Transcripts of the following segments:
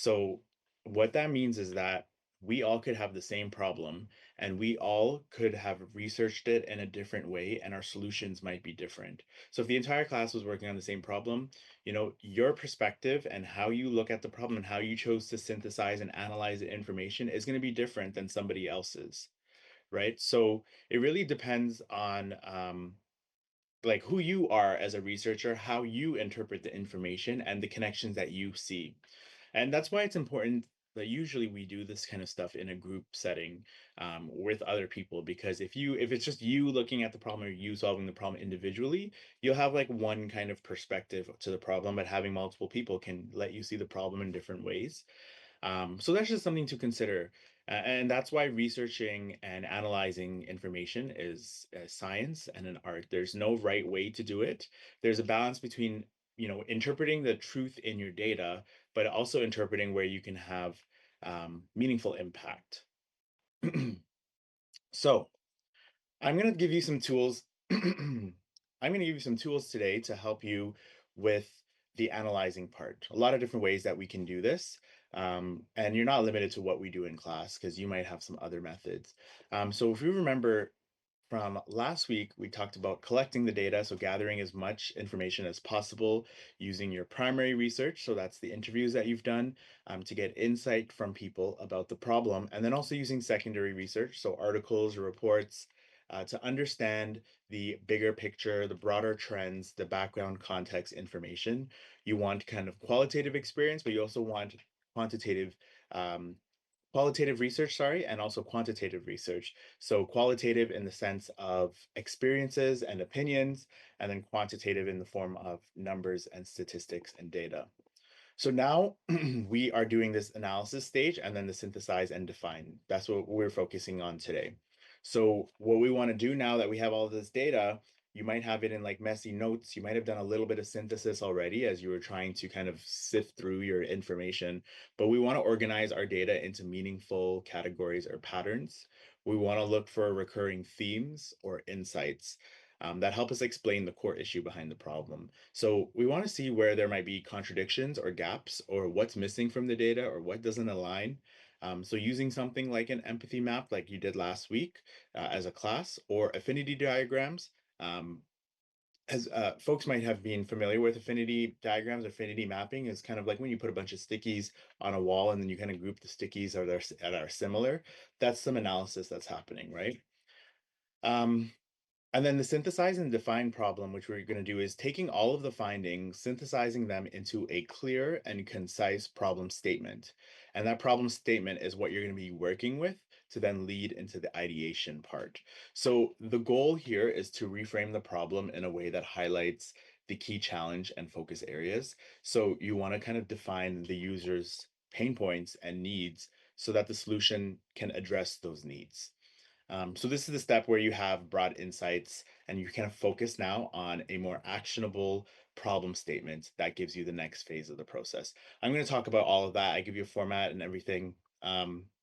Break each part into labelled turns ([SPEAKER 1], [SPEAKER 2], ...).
[SPEAKER 1] So what that means is that we all could have the same problem and we all could have researched it in a different way and our solutions might be different. So if the entire class was working on the same problem, your perspective and how you look at the problem and how you chose to synthesize and analyze the information is going to be different than somebody else's, right? So it really depends on like who you are as a researcher, how you interpret the information and the connections that you see. And that's why it's important that usually we do this kind of stuff in a group setting with other people, because if it's just you looking at the problem or you solving the problem individually, you'll have like one kind of perspective to the problem, but having multiple people can let you see the problem in different ways. So that's just something to consider. And that's why researching and analyzing information is a science and an art. There's no right way to do it. There's a balance between, interpreting the truth in your data, but also interpreting where you can have meaningful impact. So I'm going to give you some tools. I'm going to give you some tools today to help you with the analyzing part. A lot of different ways that we can do this. And you're not limited to what we do in class because you might have some other methods. So if you remember from last week, we talked about collecting the data, so gathering as much information as possible using your primary research. So that's the interviews that you've done to get insight from people about the problem, and then also using secondary research, so articles or reports, to understand the bigger picture, the broader trends, the background context information. You want kind of qualitative experience, but you also want quantitative um, qualitative research, sorry, and also quantitative research. So qualitative in the sense of experiences and opinions, and then quantitative in the form of numbers and statistics and data. So now we are doing this analysis stage and then the synthesize and define. That's what we're focusing on today. So what we want to do now that we have all this data, you might have it in like messy notes. You might have done a little bit of synthesis already as you were trying to kind of sift through your information, but we want to organize our data into meaningful categories or patterns. We want to look for recurring themes or insights that help us explain the core issue behind the problem. So we want to see where there might be contradictions or gaps or what's missing from the data or what doesn't align. So using something like an empathy map, like you did last week as a class, or affinity diagrams. As folks might have been familiar with affinity diagrams, affinity mapping is kind of like when you put a bunch of stickies on a wall and then you kind of group the stickies that are similar. That's some analysis that's happening, right? Um, and then the synthesize and define problem, which we're going to do, is taking all of the findings, synthesizing them into a clear and concise problem statement. And that problem statement is what you're going to be working with to then lead into the ideation part. So the goal here is to reframe the problem in a way that highlights the key challenge and focus areas. So you want to kind of define the user's pain points and needs so that the solution can address those needs. So this is the step where you have broad insights and you kind of focus now on a more actionable problem statement that gives you the next phase of the process. I'm going to talk about all of that. I give you a format and everything.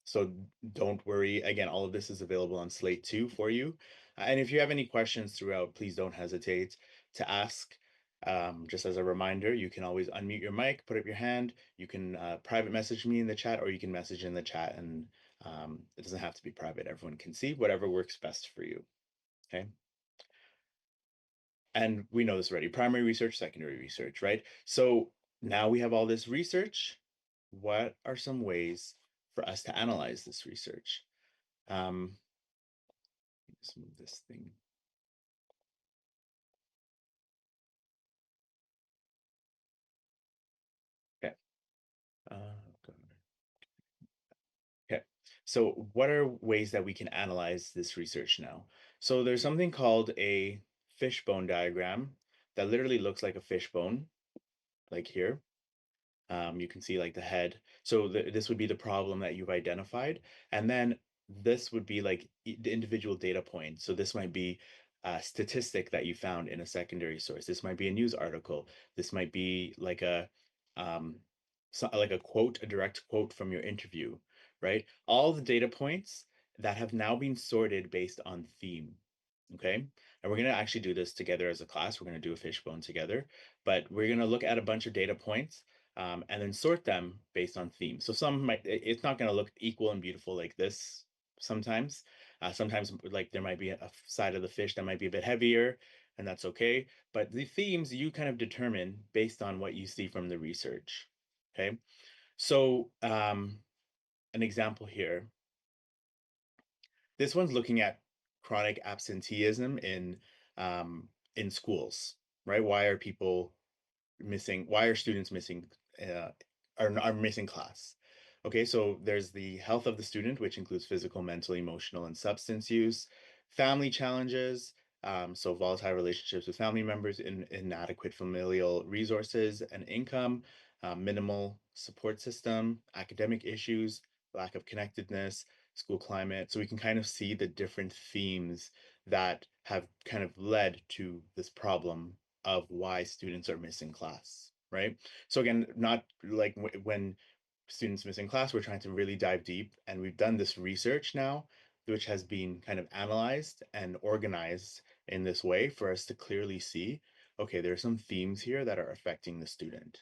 [SPEAKER 1] So don't worry. Again, all of this is available on Slate 2 for you. And if you have any questions throughout, please don't hesitate to ask. Just as a reminder, you can always unmute your mic, put up your hand. You can private message me in the chat, or you can message in the chat, and it doesn't have to be private. Everyone can see whatever works best for you. Okay. And we know this already, primary research, secondary research, right? So now we have all this research. What are some ways for us to analyze this research? Let's move this thing. Okay. God. Okay. So what are ways that we can analyze this research now? So there's something called a fishbone diagram that literally looks like a fishbone, like here. You can see like the head. So this would be the problem that you've identified. And then this would be like the individual data points. So this might be a statistic that you found in a secondary source. This might be a news article. This might be like um, like a quote, a direct quote from your interview, right? All the data points that have now been sorted based on theme. Okay. And we're going to actually do this together as a class. We're going to do a fishbone together, but we're going to look at a bunch of data points and then sort them based on theme. So some might, it's not going to look equal and beautiful like this sometimes. Sometimes like there might be a side of the fish that might be a bit heavier, and that's okay. But the themes you kind of determine based on what you see from the research. Okay. So an example here. This one's looking at chronic absenteeism in schools, right? Why are people missing? Why are students missing? Uh, are missing class? Okay, so there's the health of the student, which includes physical, mental, emotional, and substance use, family challenges, so volatile relationships with family members, inadequate familial resources and income, minimal support system, academic issues, lack of connectedness, school climate. So we can kind of see the different themes that have kind of led to this problem of why students are missing class, right? So again, not like when students missing class, we're trying to really dive deep, and we've done this research now, which has been kind of analyzed and organized in this way for us to clearly see, okay, there are some themes here that are affecting the student,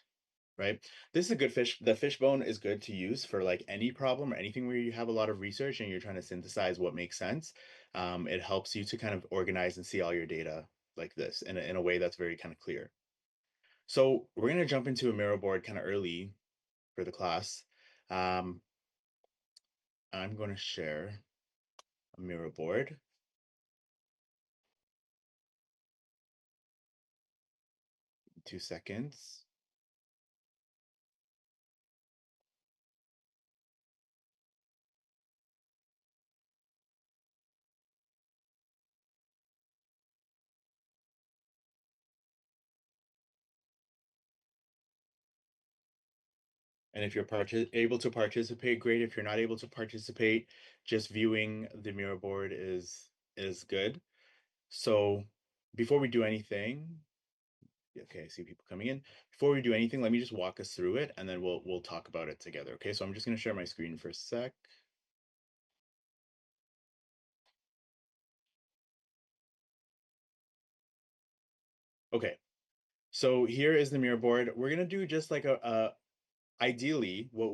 [SPEAKER 1] right? This is a good fish. The fishbone is good to use for like any problem or anything where you have a lot of research and you're trying to synthesize what makes sense. It helps you to kind of organize and see all your data like this in a way that's very kind of clear. So we're going to jump into a mirror board kind of early for the class. Um, I'm going to share a mirror board. 2 seconds. And if you're able to participate, great. If you're not able to participate, just viewing the mirror board is good. So before we do anything, okay, I see people coming in. Before we do anything, let me just walk us through it and then we'll talk about it together. Okay, so I'm just going to share my screen for a sec. Okay, so here is the mirror board. We're going to do just like a ideally what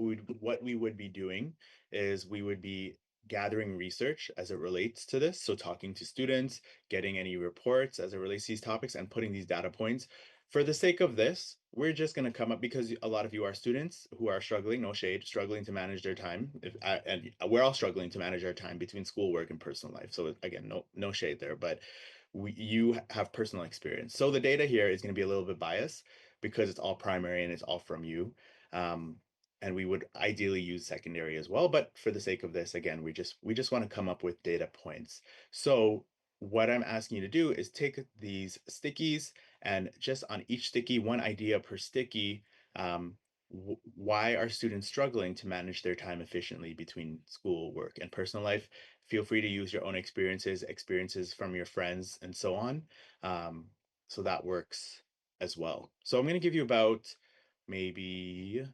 [SPEAKER 1] we would be doing is we would be gathering research as it relates to this, so talking to students, getting any reports as it relates to these topics, and putting these data points. For the sake of this, we're just going to come up, because a lot of you are students who are struggling, no shade, struggling to manage their time, and we're all struggling to manage our time between schoolwork and personal life. So again, no shade there, but you have personal experience, so the data here is going to be a little bit biased because it's all primary and it's all from you. um, and we would ideally use secondary as well, but for the sake of this, again, we just want to come up with data points. So what I'm asking you to do is take these stickies, and just on each sticky, one idea per sticky. um, why are students struggling to manage their time efficiently between school, work, and personal life? Feel free to use your own experiences from your friends, and so on. um, so that works as well. So I'm going to give you about maybe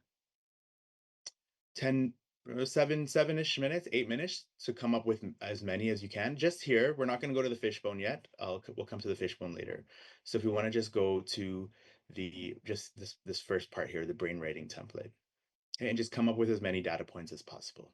[SPEAKER 1] 10 7-ish minutes, 8 minutes to come up with as many as you can. Just here, we're not going to go to the fishbone yet. We'll come to the fishbone later. So if you want to just go to the just this first part here, the brain writing template, okay, and just come up with as many data points as possible.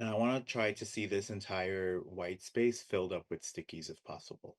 [SPEAKER 1] And I want to try to see this entire white space filled up with stickies if possible.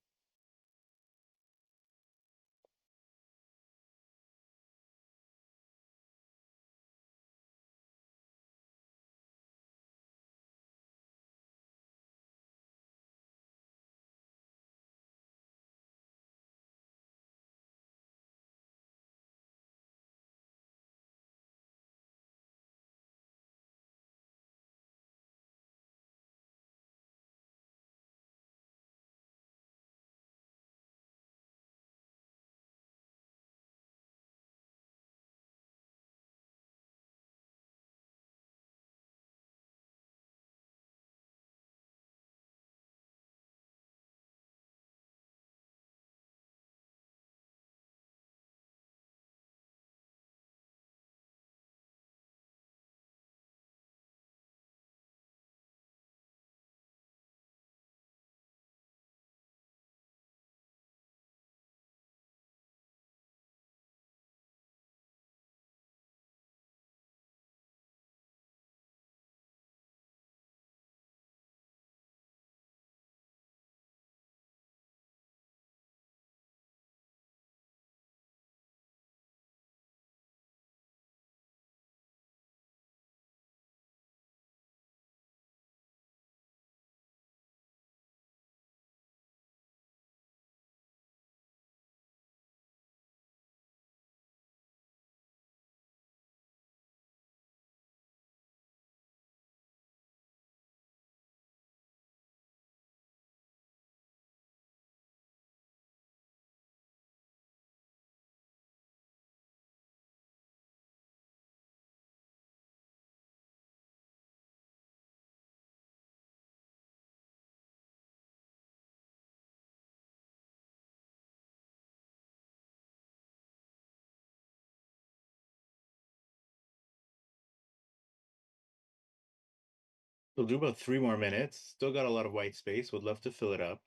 [SPEAKER 1] We'll do about 3 more minutes. Still got a lot of white space. Would love to fill it up.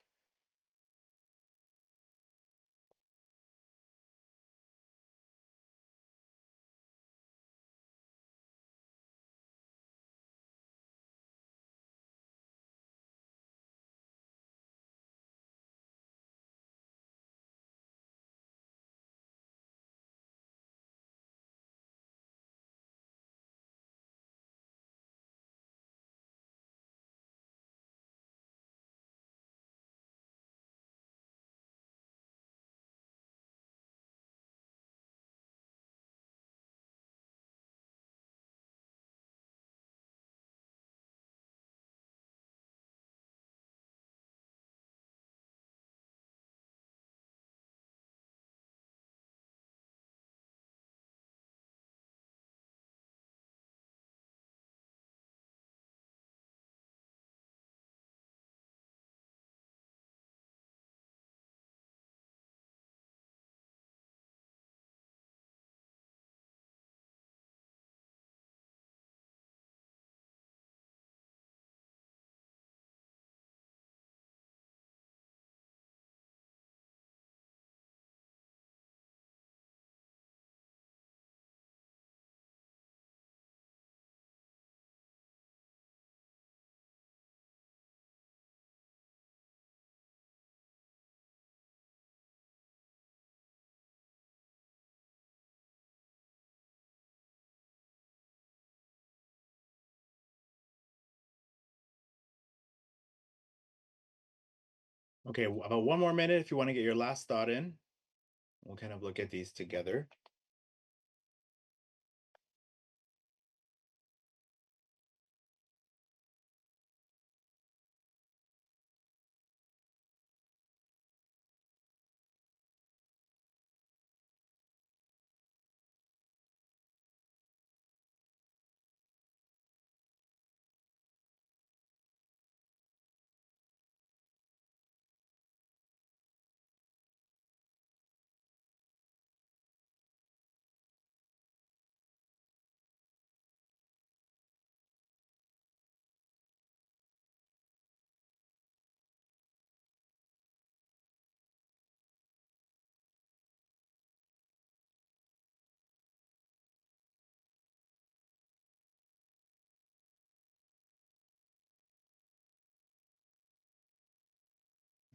[SPEAKER 1] Okay, about 1 more minute if you want to get your last thought in. We'll kind of look at these together.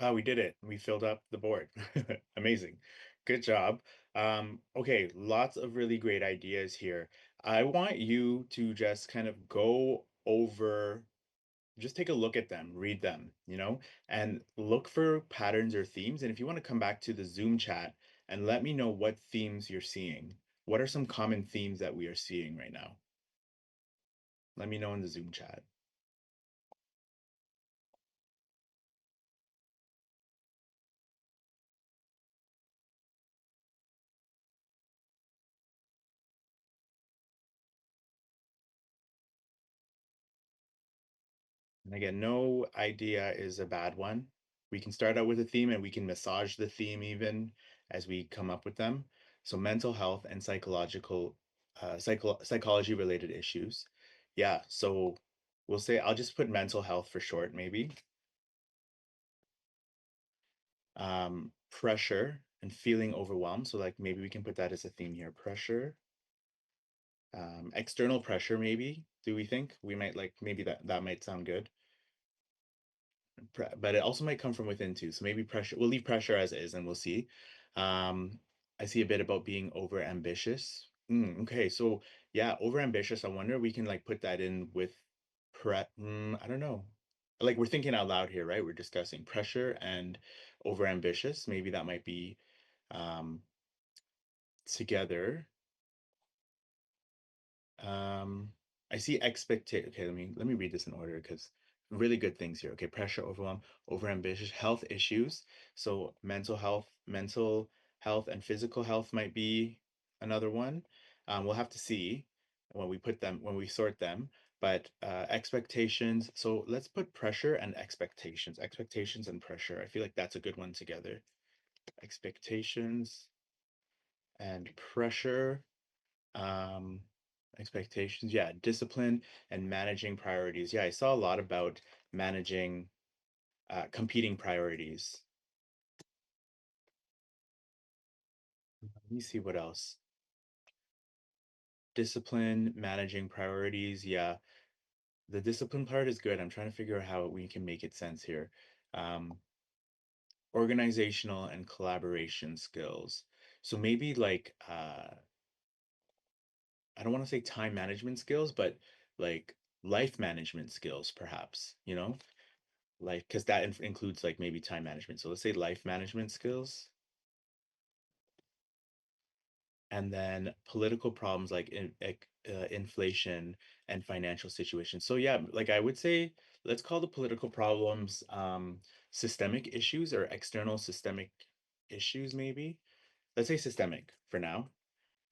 [SPEAKER 1] Oh, we did it. We filled up the board. Amazing. Good job. Okay, lots of really great ideas here. I want you to just kind of go over, just take a look at them, read them, and look for patterns or themes. And if you want to come back to the Zoom chat and let me know what themes you're seeing, what are some common themes that we are seeing right now? Let me know in the Zoom chat. And again, no idea is a bad one. We can start out with a theme and we can massage the theme even as we come up with them. So mental health and psychology related issues. Yeah, so we'll say I'll just put mental health for short, maybe. Pressure and feeling overwhelmed. So like maybe we can put that as a theme here. Pressure. External pressure, maybe. Do we think? We might like maybe that might sound good. But it also might come from within too. So maybe pressure, we'll leave pressure as is and we'll see. Um, I see a bit about being over ambitious. Okay, so yeah, over ambitious. I wonder if we can like put that in with I don't know. Like we're thinking out loud here, right? We're discussing pressure and over ambitious. Maybe that might be um together. Um, I see expectation. Okay, let me read this in order because really good things here. Okay, pressure, overwhelm, overambitious, health issues. So mental health and physical health might be another one. We'll have to see when we sort them. But expectations. So let's put pressure and expectations. Expectations and pressure. I feel like that's a good one together. Expectations and pressure. um Expectations, yeah, discipline and managing priorities. Yeah, I saw a lot about managing competing priorities. Let me see what else. Discipline, managing priorities. Yeah, the discipline part is good. I'm trying to figure out how we can make it sense here. um Organizational and collaboration skills. So maybe like I don't want to say time management skills, but like life management skills perhaps, like because that includes like maybe time management. So let's say life management skills, and then political problems like inflation and financial situations. So yeah, like I would say, let's call the political problems systemic issues or external systemic issues. Maybe let's say systemic for now.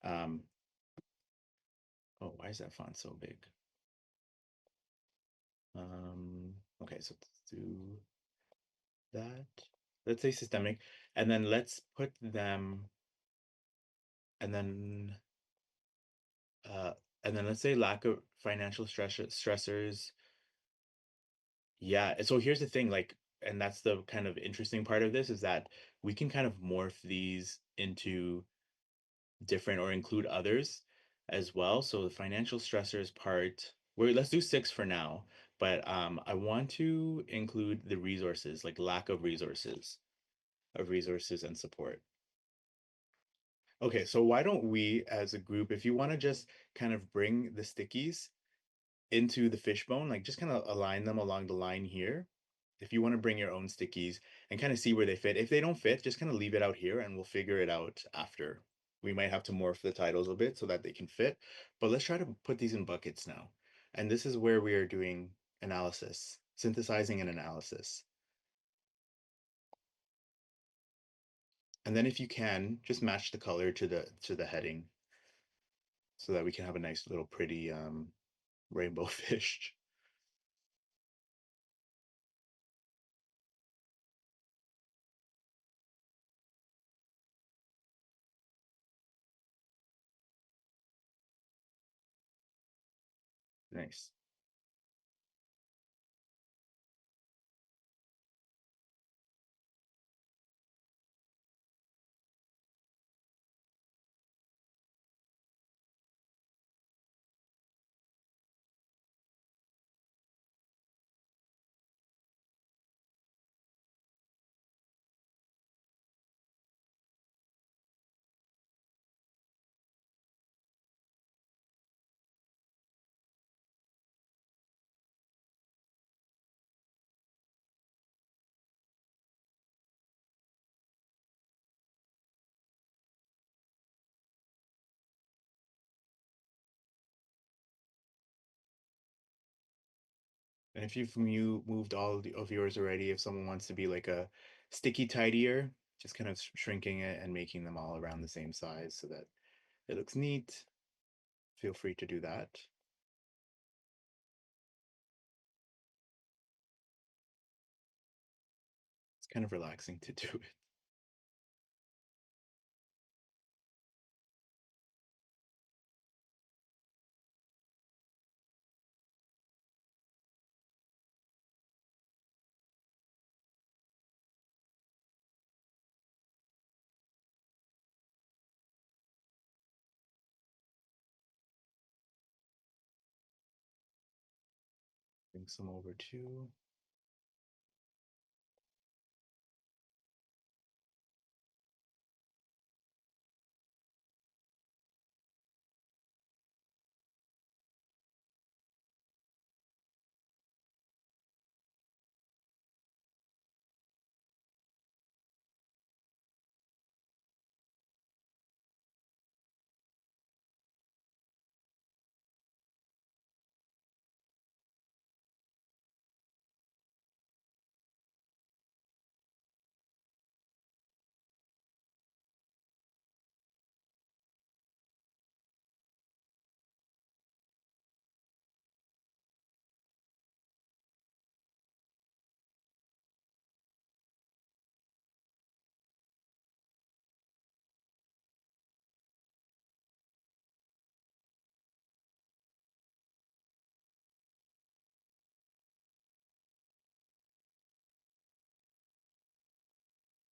[SPEAKER 1] Um, oh, why is that font so big? Okay, so let's do that. Let's say systemic, and then let's put them, and then uh, and then let's say lack of financial stressors. Yeah. And so here's the thing, like, and that's the kind of interesting part of this is that we can kind of morph these into different or include others as well. So the financial stressors part, let's do six for now, but I want to include the resources, like lack of resources and support. Okay, so why don't we as a group, if you want to just kind of bring the stickies into the fishbone, like just kind of align them along the line here. If you want to bring your own stickies and kind of see where they fit. If they don't fit, just kind of leave it out here and we'll figure it out after. We might have to morph the titles a bit so that they can fit, but let's try to put these in buckets now. And this is where we are doing analysis, synthesizing and analysis. And then if you can, just match the color to the heading so that we can have a nice little pretty rainbow fish. Nice. And if you moved all of yours already, if someone wants to be like a sticky tidier, just kind of shrinking it and making them all around the same size so that it looks neat, feel free to do that. It's kind of relaxing to do it. Bring some over too.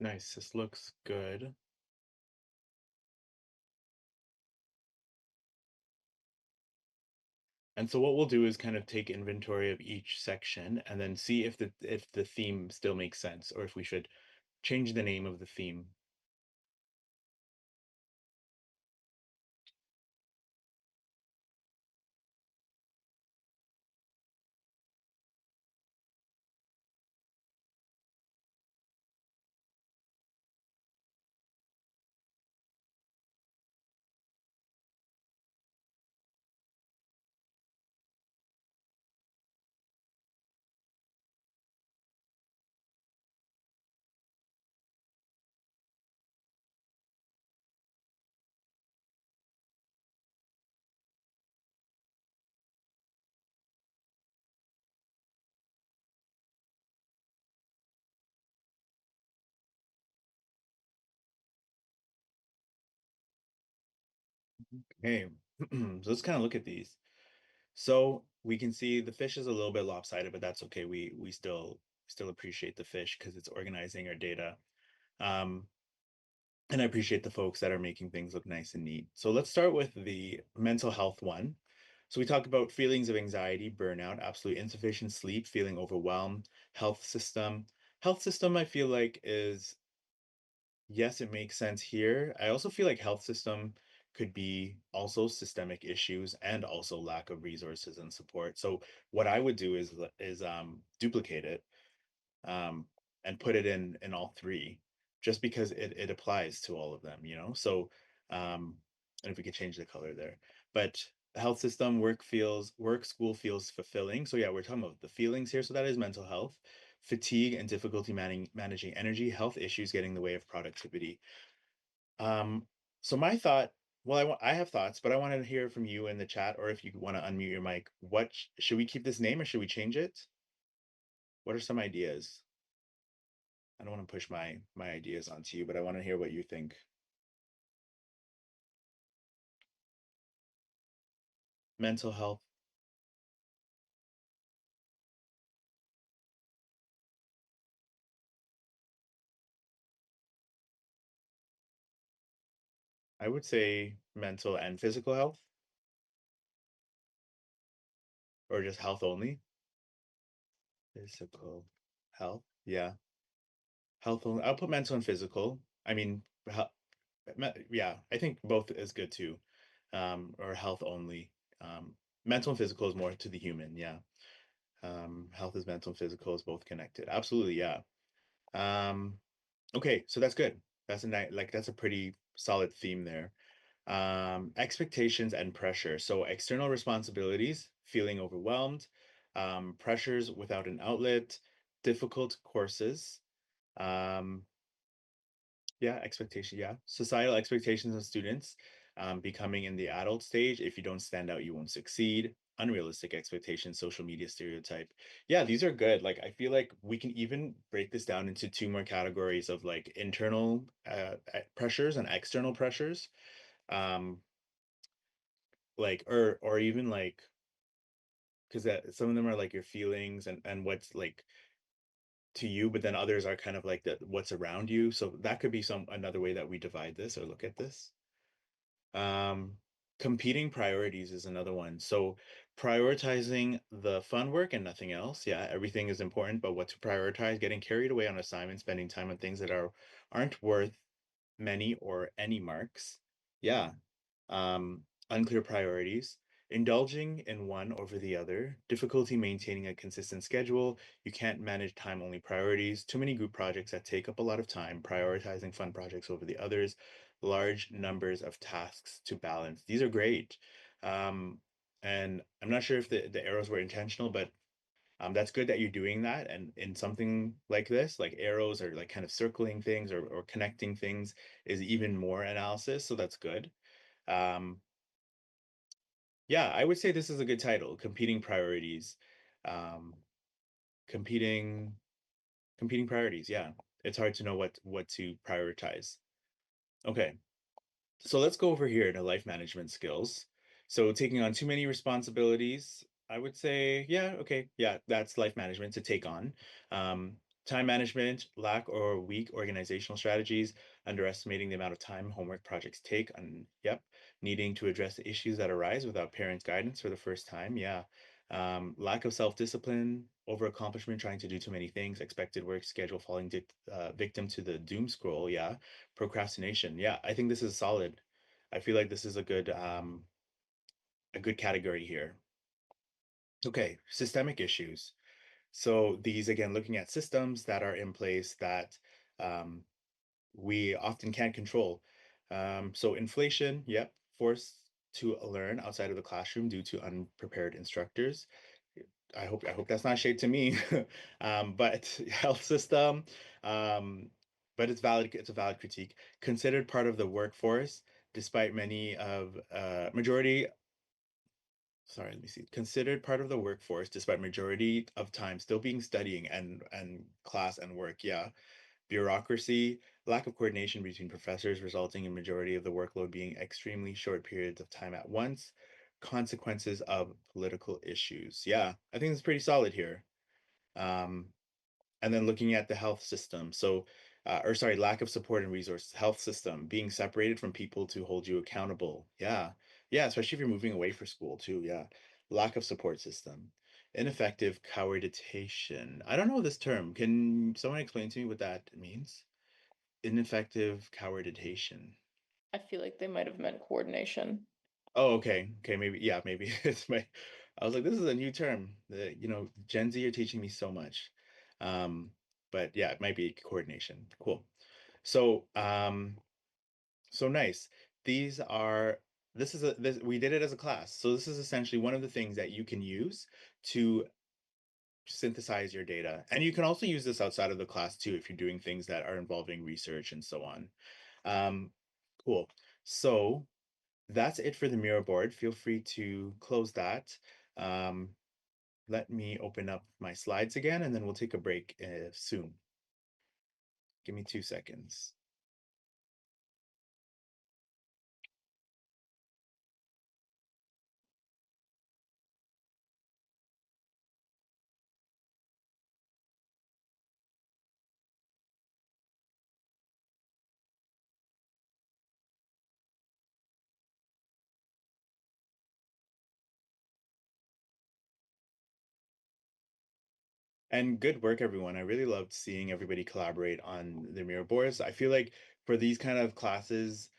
[SPEAKER 1] Nice, this looks good. And so what we'll do is kind of take inventory of each section and then see if the theme still makes sense or if we should change the name of the theme. Okay, so let's kind of look at these. So we can see the fish is a little bit lopsided, but that's okay. We still appreciate the fish because it's organizing our data. Um, and I appreciate the folks that are making things look nice and neat. So let's start with the mental health one. So we talk about feelings of anxiety, burnout, absolute insufficient sleep, feeling overwhelmed, health system. Health system, I feel like is yes, it makes sense here. I also feel like health system could be also systemic issues and also lack of resources and support. So what I would do is duplicate it um, and put it in all three, just because it applies to all of them, you know. So and if we could change the color there, but health system, work, school feels fulfilling. So yeah, we're talking about the feelings here. So that is mental health, fatigue and difficulty managing energy, health issues getting in the way of productivity. Um, so my thought, well, I have thoughts, but I want to hear from you in the chat, or if you want to unmute your mic. What should we keep this name or should we change it? What are some ideas? I don't want to push my ideas onto you, but I want to hear what you think. Mental health. I would say mental and physical health, or just health only. Physical health. Yeah. Health only. I'll put mental and physical. I mean, yeah, I think both is good too. Or health only. Mental and physical is more to the human. Yeah. Health is mental and physical is both connected. Absolutely. Yeah. Um, okay. So that's good. That's a nice, like, that's a pretty solid theme there. Expectations and pressure. So external responsibilities, feeling overwhelmed, pressures without an outlet, difficult courses, um, yeah, expectation, yeah, societal expectations of students, becoming in the adult stage. If you don't stand out, you won't succeed. Unrealistic expectations, social media stereotype. Yeah, these are good. Like, I feel like we can even break this down into two more categories of like internal pressures and external pressures. Um, like, or even like, because that some of them are like your feelings and what's like to you, but then others are kind of like the what's around you. So that could be some another way that we divide this or look at this. Um, Competing priorities is another one. So prioritizing the fun work and nothing else. Yeah, everything is important, but what to prioritize, getting carried away on assignments, spending time on things that aren't worth many or any marks. Yeah. Unclear priorities, indulging in one over the other, difficulty maintaining a consistent schedule. You can't manage time only priorities, too many group projects that take up a lot of time, prioritizing fun projects over the others, large numbers of tasks to balance. These are great. Um, and I'm not sure if the arrows were intentional, but that's good that you're doing that. And in something like this, like arrows or like kind of circling things or connecting things is even more analysis. So that's good. Um, yeah, I would say this is a good title, Competing Priorities. Um, competing competing priorities, yeah. It's hard to know what to prioritize. Okay. So let's go over here to life management skills. So taking on too many responsibilities, I would say, yeah, okay, yeah, that's life management to take on. Um, Time management, lack or weak organizational strategies, underestimating the amount of time homework projects take, and yep, needing to address the issues that arise without parents' guidance for the first time, yeah. Lack of self-discipline, over accomplishment, trying to do too many things, expected work schedule, falling victim to the doom scroll, yeah. Procrastination. Yeah, I think this is solid. I feel like this is a good category here. Okay, systemic issues. So these again, looking at systems that are in place that um, we often can't control. So inflation, yep, forced to learn outside of the classroom due to unprepared instructors. I hope that's not shade to me. But health system, um, but it's valid. It's a valid critique. Considered part of the workforce, despite many of majority. Sorry, let me see. Considered part of the workforce, despite majority of time still being studying and class and work. Yeah, bureaucracy, lack of coordination between professors, resulting in majority of the workload being extremely short periods of time at once. Consequences of political issues. Yeah, I think it's pretty solid here. Um, and then looking at the health system. So, or sorry, lack of support and resources, health system, being separated from people to hold you accountable. Yeah. Yeah, especially if you're moving away for school too. Yeah. Lack of support system. Ineffective cohabitation. I don't know this term. Can someone explain to me what that means? Ineffective cohabitation.
[SPEAKER 2] I feel like they might have meant coordination.
[SPEAKER 1] Oh, okay. Okay, maybe yeah, maybe it's my I was like, this is a new term. The, Gen Z are teaching me so much. Um, but yeah, it might be coordination. Cool. So, so nice. These are this we did it as a class. So this is essentially one of the things that you can use to synthesize your data. And you can also use this outside of the class too if you're doing things that are involving research and so on. Um, cool. So that's it for the mirror board. Feel free to close that. Um, Let me open up my slides again, and then we'll take a break soon. Give me 2 seconds. And good work, everyone. I really loved seeing everybody collaborate on the mirror boards. I feel like for these kind of classes,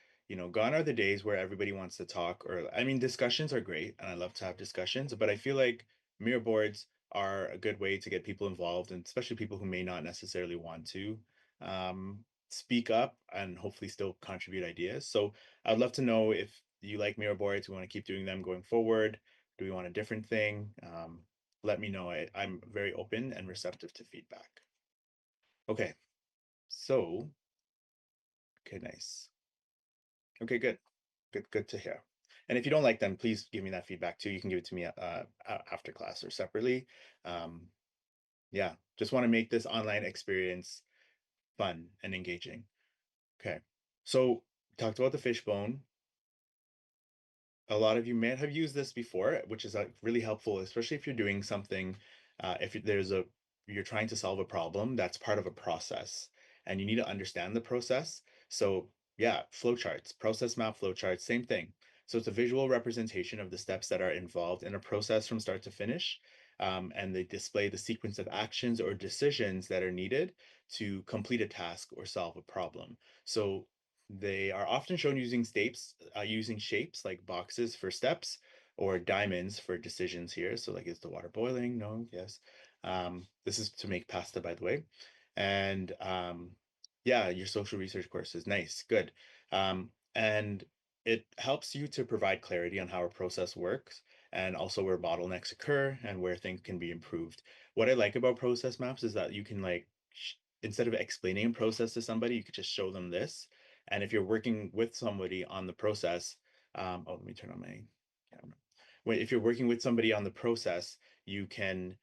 [SPEAKER 1] gone are the days where everybody wants to talk, or I mean, discussions are great, and I love to have discussions, but I feel like mirror boards are a good way to get people involved, and especially people who may not necessarily want to speak up and hopefully still contribute ideas. So I'd love to know if you like mirror boards, we want to keep doing them going forward. Do we want a different thing? let me know. I'm very open and receptive to feedback. Okay, so, okay, nice. Okay, good. Good to hear. And if you don't like them, please give me that feedback too. You can give it to me after class or separately. Um, yeah, just want to make this online experience fun and engaging. Okay. So talked about the fishbone. A lot of you may have used this before, which is really helpful, especially if you're doing something, if there's a, you're trying to solve a problem that's part of a process and you need to understand the process. So yeah, flowcharts, process map flowcharts, same thing. So it's a visual representation of the steps that are involved in a process from start to finish. And they display the sequence of actions or decisions that are needed to complete a task or solve a problem. So they are often shown using shapes like boxes for steps or diamonds for decisions here. So like, is the water boiling? No, yes. This is to make pasta, by the way. And yeah, your social research course is nice, good. And it helps you to provide clarity on how a process works and also where bottlenecks occur and where things can be improved. What I like about process maps is that you can like, instead of explaining a process to somebody, you could just show them this, and if you're working with somebody on the process, oh, let me turn on my camera. If you're working with somebody on the process, you can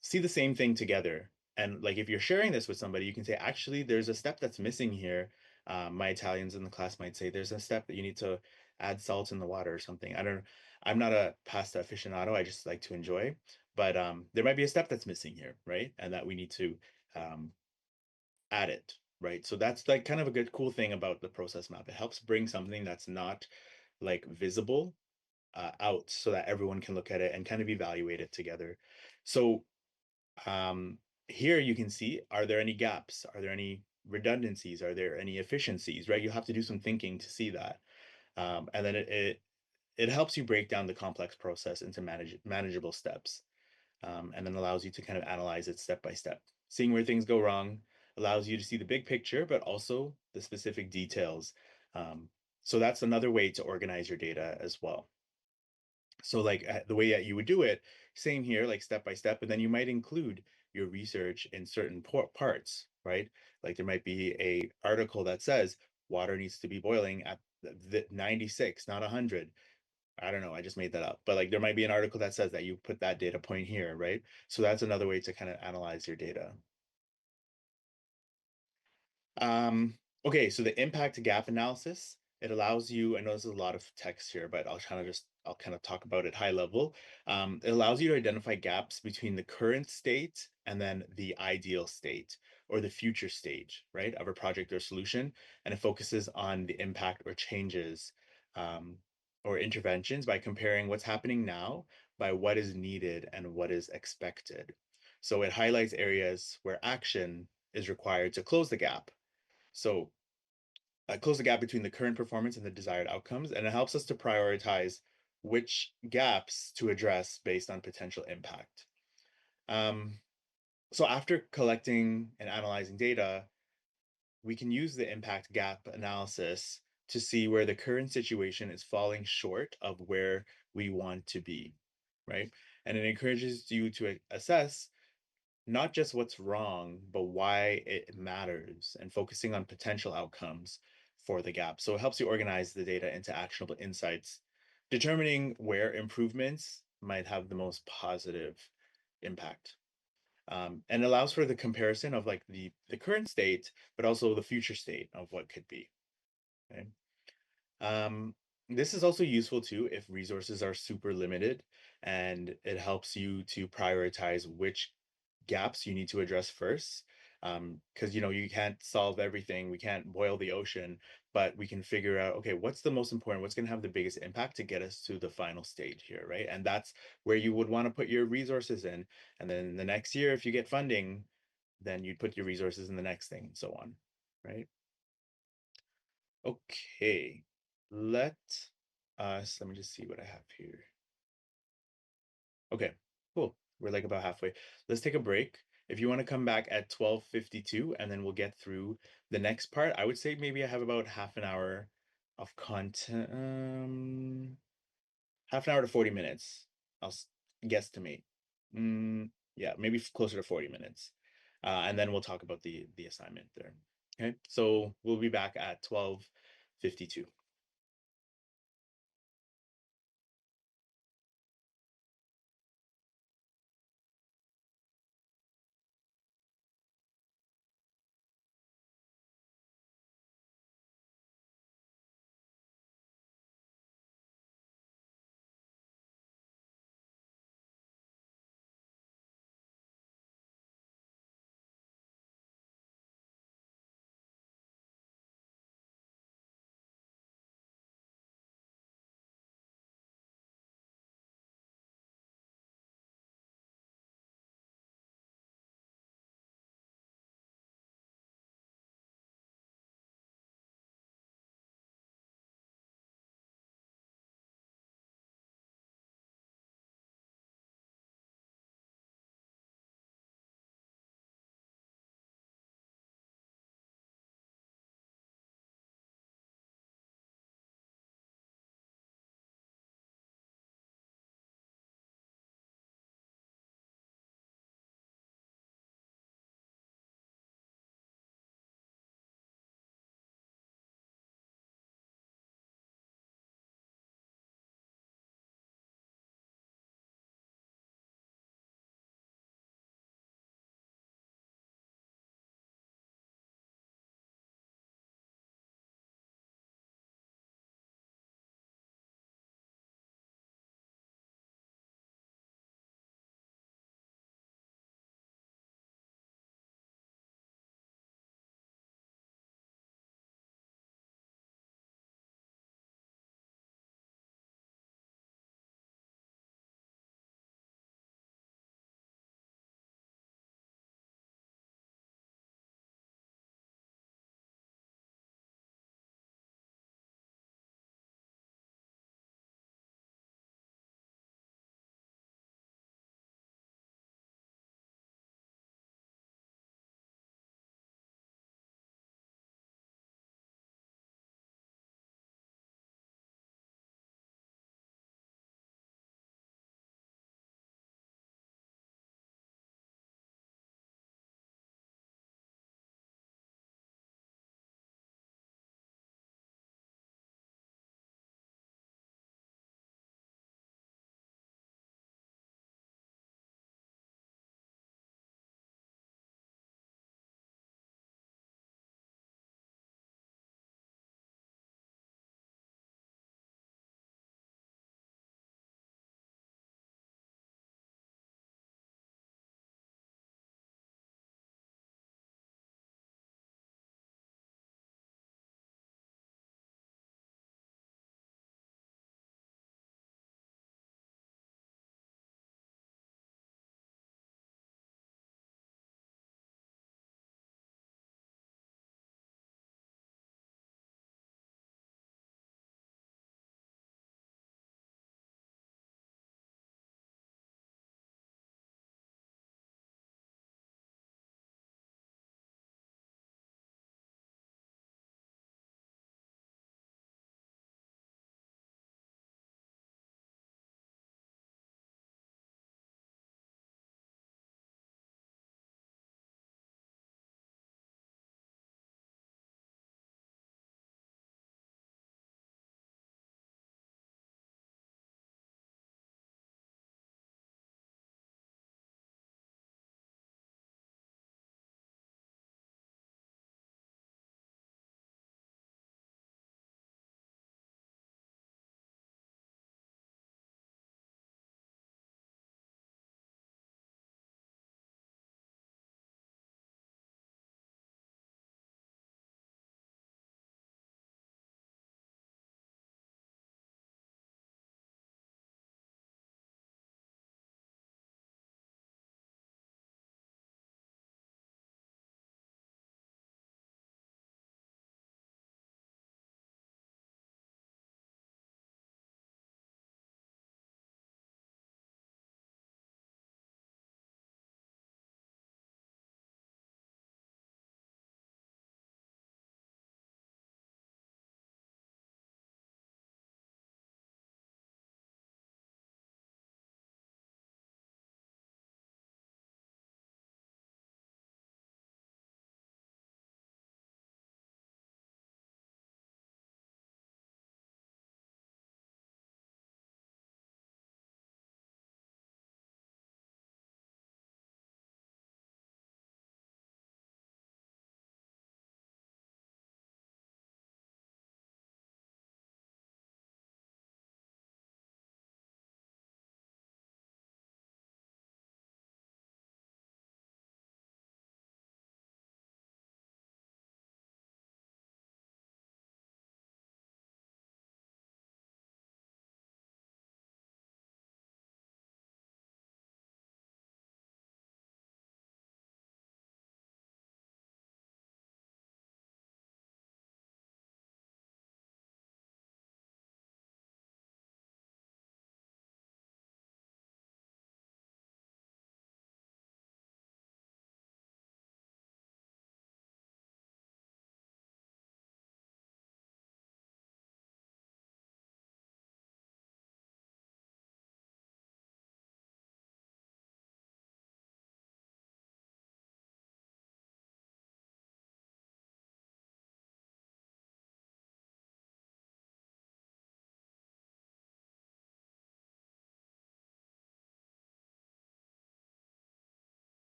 [SPEAKER 1] see the same thing together. And like if you're sharing this with somebody, you can say, actually, there's a step that's missing here. My Italians in the class might say, there's a step that you need to add salt in the water or something. I don't, I'm not a pasta aficionado. I just like to enjoy, but there might be a step that's missing here, right? And that we need to um, add it, right? So that's like kind of a good cool thing about the process map. It helps bring something that's not like visible out so that everyone can look at it and kind of evaluate it together. So um, here you can see, are there any gaps? Are there any redundancies? Are there any efficiencies, right? You have to do some thinking to see that. And then it helps you break down the complex process into manageable steps, and then allows you to kind of analyze it step by step. Seeing where things go wrong allows you to see the big picture, but also the specific details. So that's another way to organize your data as well. So like the way that you would do it, same here, like step by step, but then you might include your research in certain parts, right? Like there might be a article that says water needs to be boiling at the 96, not 100. I don't know, I just made that up. But like there might be an article that says that you put that data point here, right? So that's another way to kind of analyze your data. Um, okay, so the impact gap analysis, it allows you, I know there's a lot of text here, but I'll kind of talk about it high level. It allows you to identify gaps between the current state and then the ideal state or the future stage, right, of a project or solution. And it focuses on the impact or changes um, or interventions by comparing what's happening now by what is needed and what is expected. So it highlights areas where action is required to close the gap, so close the gap between the current performance and the desired outcomes, and it helps us to prioritize which gaps to address based on potential impact. Um, so after collecting and analyzing data, we can use the impact gap analysis to see where the current situation is falling short of where we want to be, right? And it encourages you to assess not just what's wrong, but why it matters and focusing on potential outcomes for the gap. So it helps you organize the data into actionable insights, determining where improvements might have the most positive impact. And allows for the comparison of like the current state, but also the future state of what could be. Okay? Um, this is also useful too if resources are super limited, and it helps you to prioritize which gaps you need to address first. Because you know you can't solve everything, we can't boil the ocean, but we can figure out, okay, what's the most important, what's going to have the biggest impact to get us to the final stage here, right? And that's where you would want to put your resources in. And then the next year, if you get funding, then you'd put your resources in the next thing and so on, right? Okay, let let me just see what I have here. Okay, cool. We're like about halfway. Let's take a break. If you want to come back at 12:52 and then we'll get through the next part, I would say maybe I have about half an hour of content. Half an hour to 40 minutes. I'll guesstimate. Yeah, maybe closer to 40 minutes. And then we'll talk about the assignment there. Okay. So we'll be back at 12:52.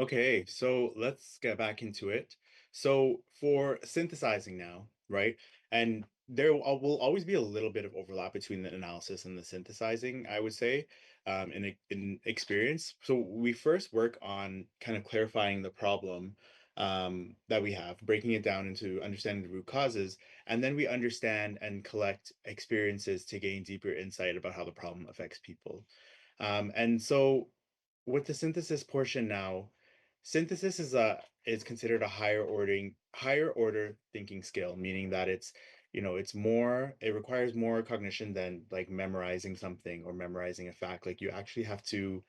[SPEAKER 1] Okay, so let's get back into it. So for synthesizing now, right? And will always be a little bit of overlap between the analysis and the synthesizing, I would say, in experience. So we first work on kind of clarifying the problem that we have, breaking it down into understanding the root causes, and then we understand and collect experiences to gain deeper insight about how the problem affects people. And so with the synthesis portion now, synthesis is considered a higher order thinking skill, meaning that it requires more cognition than like memorizing something or memorizing a fact. You have to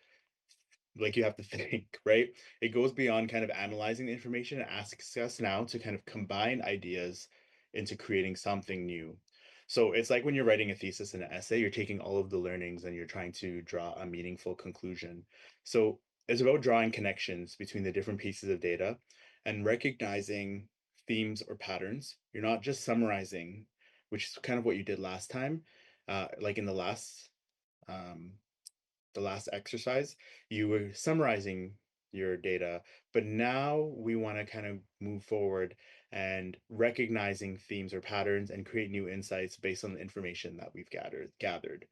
[SPEAKER 1] think, right? It goes beyond kind of analyzing the information and asks us now to kind of combine ideas into creating something new. So it's like when you're writing a thesis and an essay, you're taking all of the learnings and you're trying to draw a meaningful conclusion. So it's about drawing connections between the different pieces of data and recognizing themes or patterns. You're not just summarizing, which is kind of what you did last time, like in um, the last exercise, you were summarizing your data, but now we want to kind of move forward and recognizing themes or patterns and create new insights based on the information that we've gathered.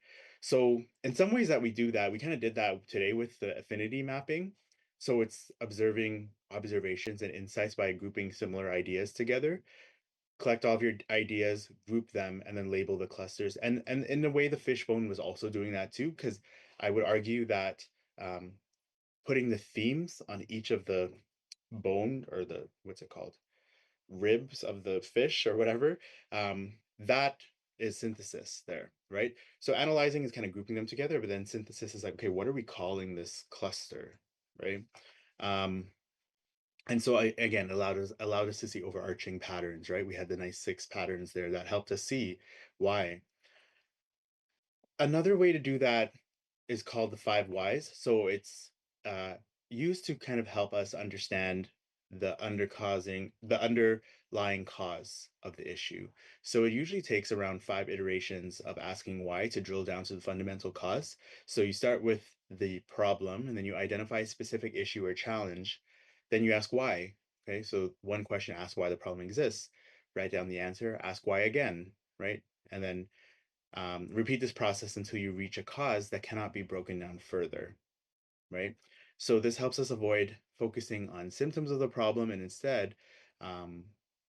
[SPEAKER 1] So in some ways that we do that, we kind of did that today with the affinity mapping. So it's observing observations and insights by grouping similar ideas together, collect all of your ideas, group them, and then label the clusters. And in a way, the fishbone was also doing that too, because I would argue that um, putting the themes on each of the bone or the what's it called, ribs of the fish or whatever, that is synthesis there, right? So analyzing is kind of grouping them together, but then synthesis is like, okay, what are we calling this cluster, right? Um, and so I again allowed us to see overarching patterns, right? We had the nice six patterns there that helped us see why. Another way to do that is called the five whys. So it's uh, used to kind of help us understand the underlying cause of the issue. So it usually takes around five iterations of asking why to drill down to the fundamental cause. So you start with the problem, and then you identify a specific issue or challenge. Then you ask why. Okay, so one question, ask why the problem exists. Write down the answer, ask why again, right? And then repeat this process until you reach a cause that cannot be broken down further, right? So this helps us avoid focusing on symptoms of the problem and instead um,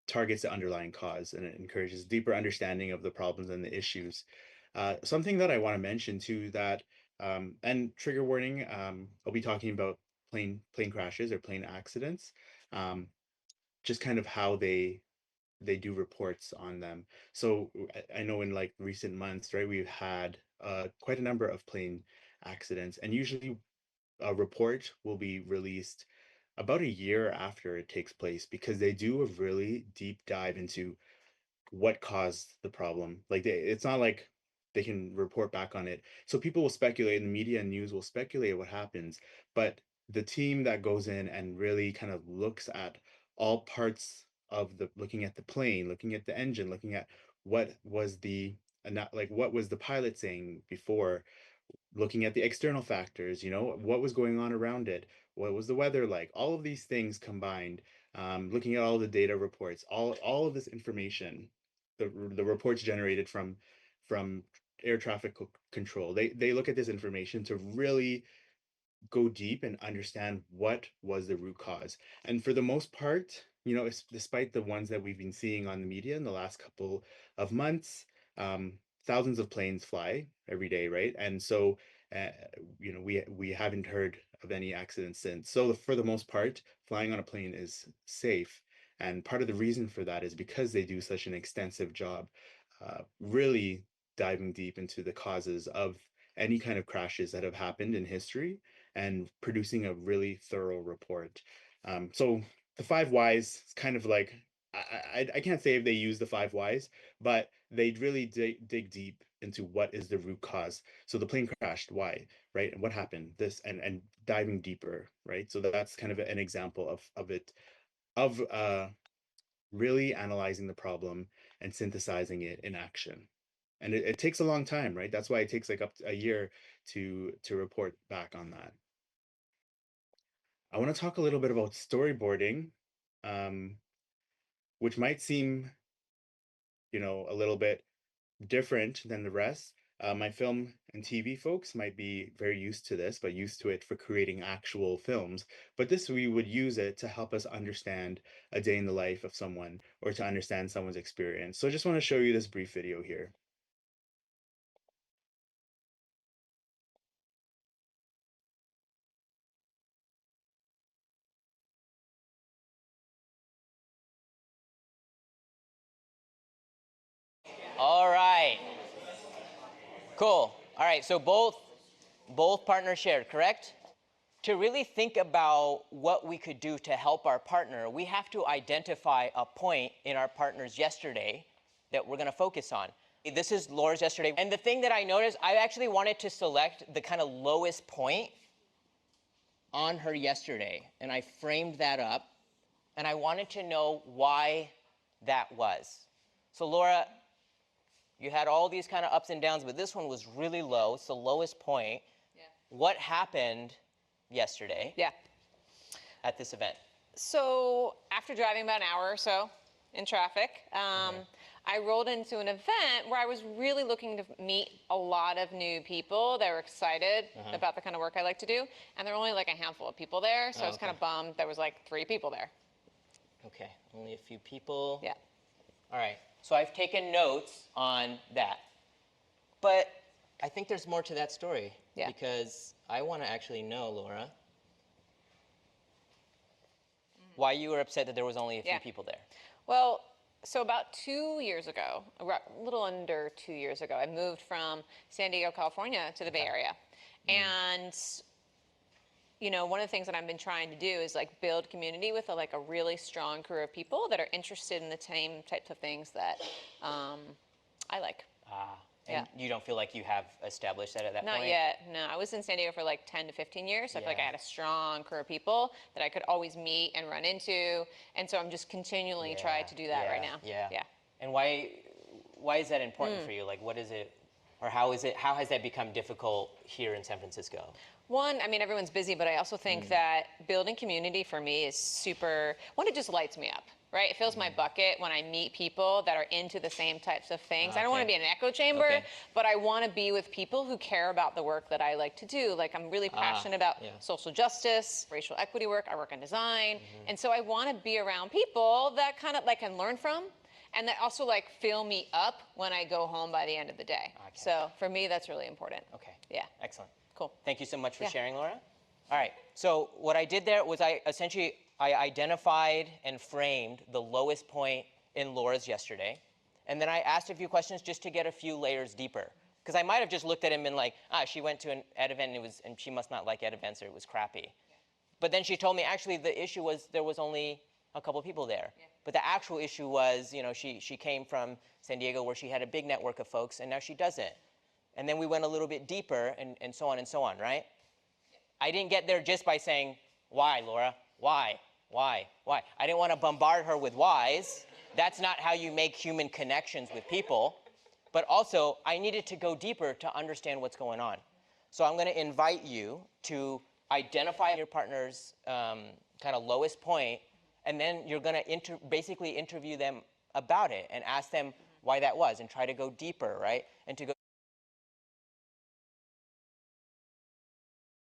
[SPEAKER 1] targets the underlying cause, and it encourages deeper understanding of the problems and the issues. Something that I want to mention too that and trigger warning, I'll be talking about plane crashes or plane accidents, um, just kind of how they do reports on them. So I know in like recent months, right, we've had quite a number of plane accidents, and usually a report will be released about a year after it takes place because they do a really deep dive into what caused the problem. It's not like they can report back on it. So people will speculate, and the media and news will speculate what happens. But the team that goes in and really kind of looks at all parts of looking at the plane, looking at the engine, looking at what was the and not like what was the pilot saying before, looking at the external factors, what was going on around it, what was the weather like, all of these things combined, looking at all the data reports, all of this information, the reports generated from air traffic control. They look at this information to really go deep and understand what was the root cause. And for the most part, despite the ones that we've been seeing on the media in the last couple of months, thousands of planes fly every day, right? And so, uh, we haven't heard of any accidents since. So for the most part, flying on a plane is safe. And part of the reason for that is because they do such an extensive job, really diving deep into the causes of any kind of crashes that have happened in history and producing a really thorough report. So the five whys is kind of like I can't say if they use the five whys, but they really dig deep into what is the root cause. So the plane crashed, why, right? And what happened? This and diving deeper, right? So that's kind of an example of it of really analyzing the problem and synthesizing it in action. And it takes a long time, right? That's why it takes like up to a year to report back on that. I want to talk a little bit about storyboarding, um, which might seem, a little bit different than the rest. My film and TV folks might be very used to this, but used to it for creating actual films. But this, we would use it to help us understand a day in the life of someone or to understand someone's experience. So I just want to show you this brief video here.
[SPEAKER 3] All right. Cool. All right. So both partners shared, correct? To really think about what we could do to help our partner, we have to identify a point in our partner's yesterday that we're going to focus on. This is Laura's yesterday. And the thing that I noticed, I actually wanted to select the kind of lowest point on her yesterday. And I framed that up. And I wanted to know why that was. So Laura, you had all these kind of ups and downs, but this one was really low. It's the lowest point.
[SPEAKER 2] Yeah.
[SPEAKER 3] What happened yesterday
[SPEAKER 2] Yeah.
[SPEAKER 3] at this event?
[SPEAKER 2] So after driving about an hour or so in traffic, I rolled into an event where I was really looking to meet a lot of new people that were excited about the kind of work I like to do. And there were only like a handful of people there. So I was kind of bummed there was like 3 people there.
[SPEAKER 3] Okay, only a few people.
[SPEAKER 2] Yeah.
[SPEAKER 3] All right, so I've taken notes on that. But I think there's more to that story.
[SPEAKER 2] Yeah.
[SPEAKER 3] Because I want to actually know, Laura, why you were upset that there was only a few people there.
[SPEAKER 2] Well, so about 2 years ago, a little under 2 years ago, I moved from San Diego, California to the Bay Area. And one of the things that I've been trying to do is like build community with a really strong crew of people that are interested in the same types of things that I like.
[SPEAKER 3] And you don't feel like you have established that at that point?
[SPEAKER 2] Not yet, no. I was in San Diego for like 10 to 15 years, so I feel like I had a strong crew of people that I could always meet and run into, and so I'm just continually trying to do that right now.
[SPEAKER 3] Yeah. And why is that important for you? Like, what is it, or how has that become difficult here in San Francisco?
[SPEAKER 2] One, I mean, everyone's busy, but I also think that building community for me is super, one, it just lights me up, right? It fills my bucket when I meet people that are into the same types of things. I don't want to be in an echo chamber, but I want to be with people who care about the work that I like to do. Like, I'm really passionate about social justice, racial equity work. I work in design. And so I want to be around people that kind of like can learn from and that also like fill me up when I go home by the end of the day. So for me, that's really important.
[SPEAKER 3] Okay.
[SPEAKER 2] Yeah.
[SPEAKER 3] Excellent.
[SPEAKER 2] Cool.
[SPEAKER 3] Thank you so much for sharing, Laura. All right. So what I did there was I identified and framed the lowest point in Laura's yesterday. And then I asked a few questions just to get a few layers deeper. Because I might have just looked at him and been like, she went to an ed event and she must not like ed events or it was crappy. But then she told me actually the issue was there was only a couple of people there. But the actual issue was, she came from San Diego where she had a big network of folks and now she doesn't. And then we went a little bit deeper and so on, right? I didn't get there just by saying, why, Laura? Why? Why? Why? I didn't want to bombard her with whys. That's not how you make human connections with people. But also, I needed to go deeper to understand what's going on. So I'm going to invite you to identify your partner's kind of lowest point, and then you're going to basically interview them about it and ask them why that was and try to go deeper, right? And to go.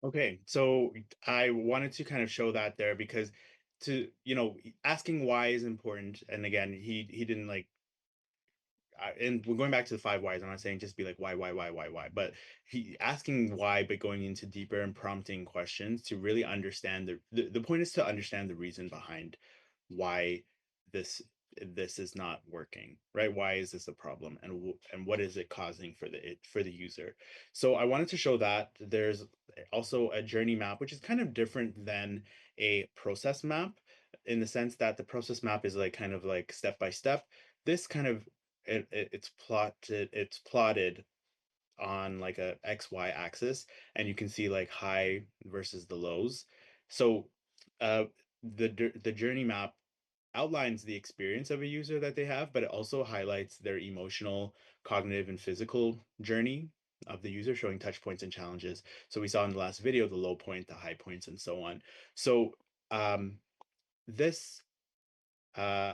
[SPEAKER 1] Okay, so I wanted to kind of show that there because asking why is important. And again, he didn't like and we're going back to the 5 whys. I'm not saying just be like why, but he asking why, but going into deeper and prompting questions to really understand the point is to understand the reason behind why this this is not working, right? Why is this a problem, and what is it causing for the user? So I wanted to show that there's also a journey map, which is kind of different than a process map in the sense that the process map is like kind of like step by step. This kind of it's plotted on like a XY axis, and you can see like high versus the lows. So the journey map outlines the experience of a user that they have, but it also highlights their emotional, cognitive, and physical journey. of the user, showing touch points and challenges. So we saw in the last video the low point, the high points, and so on. So this uh,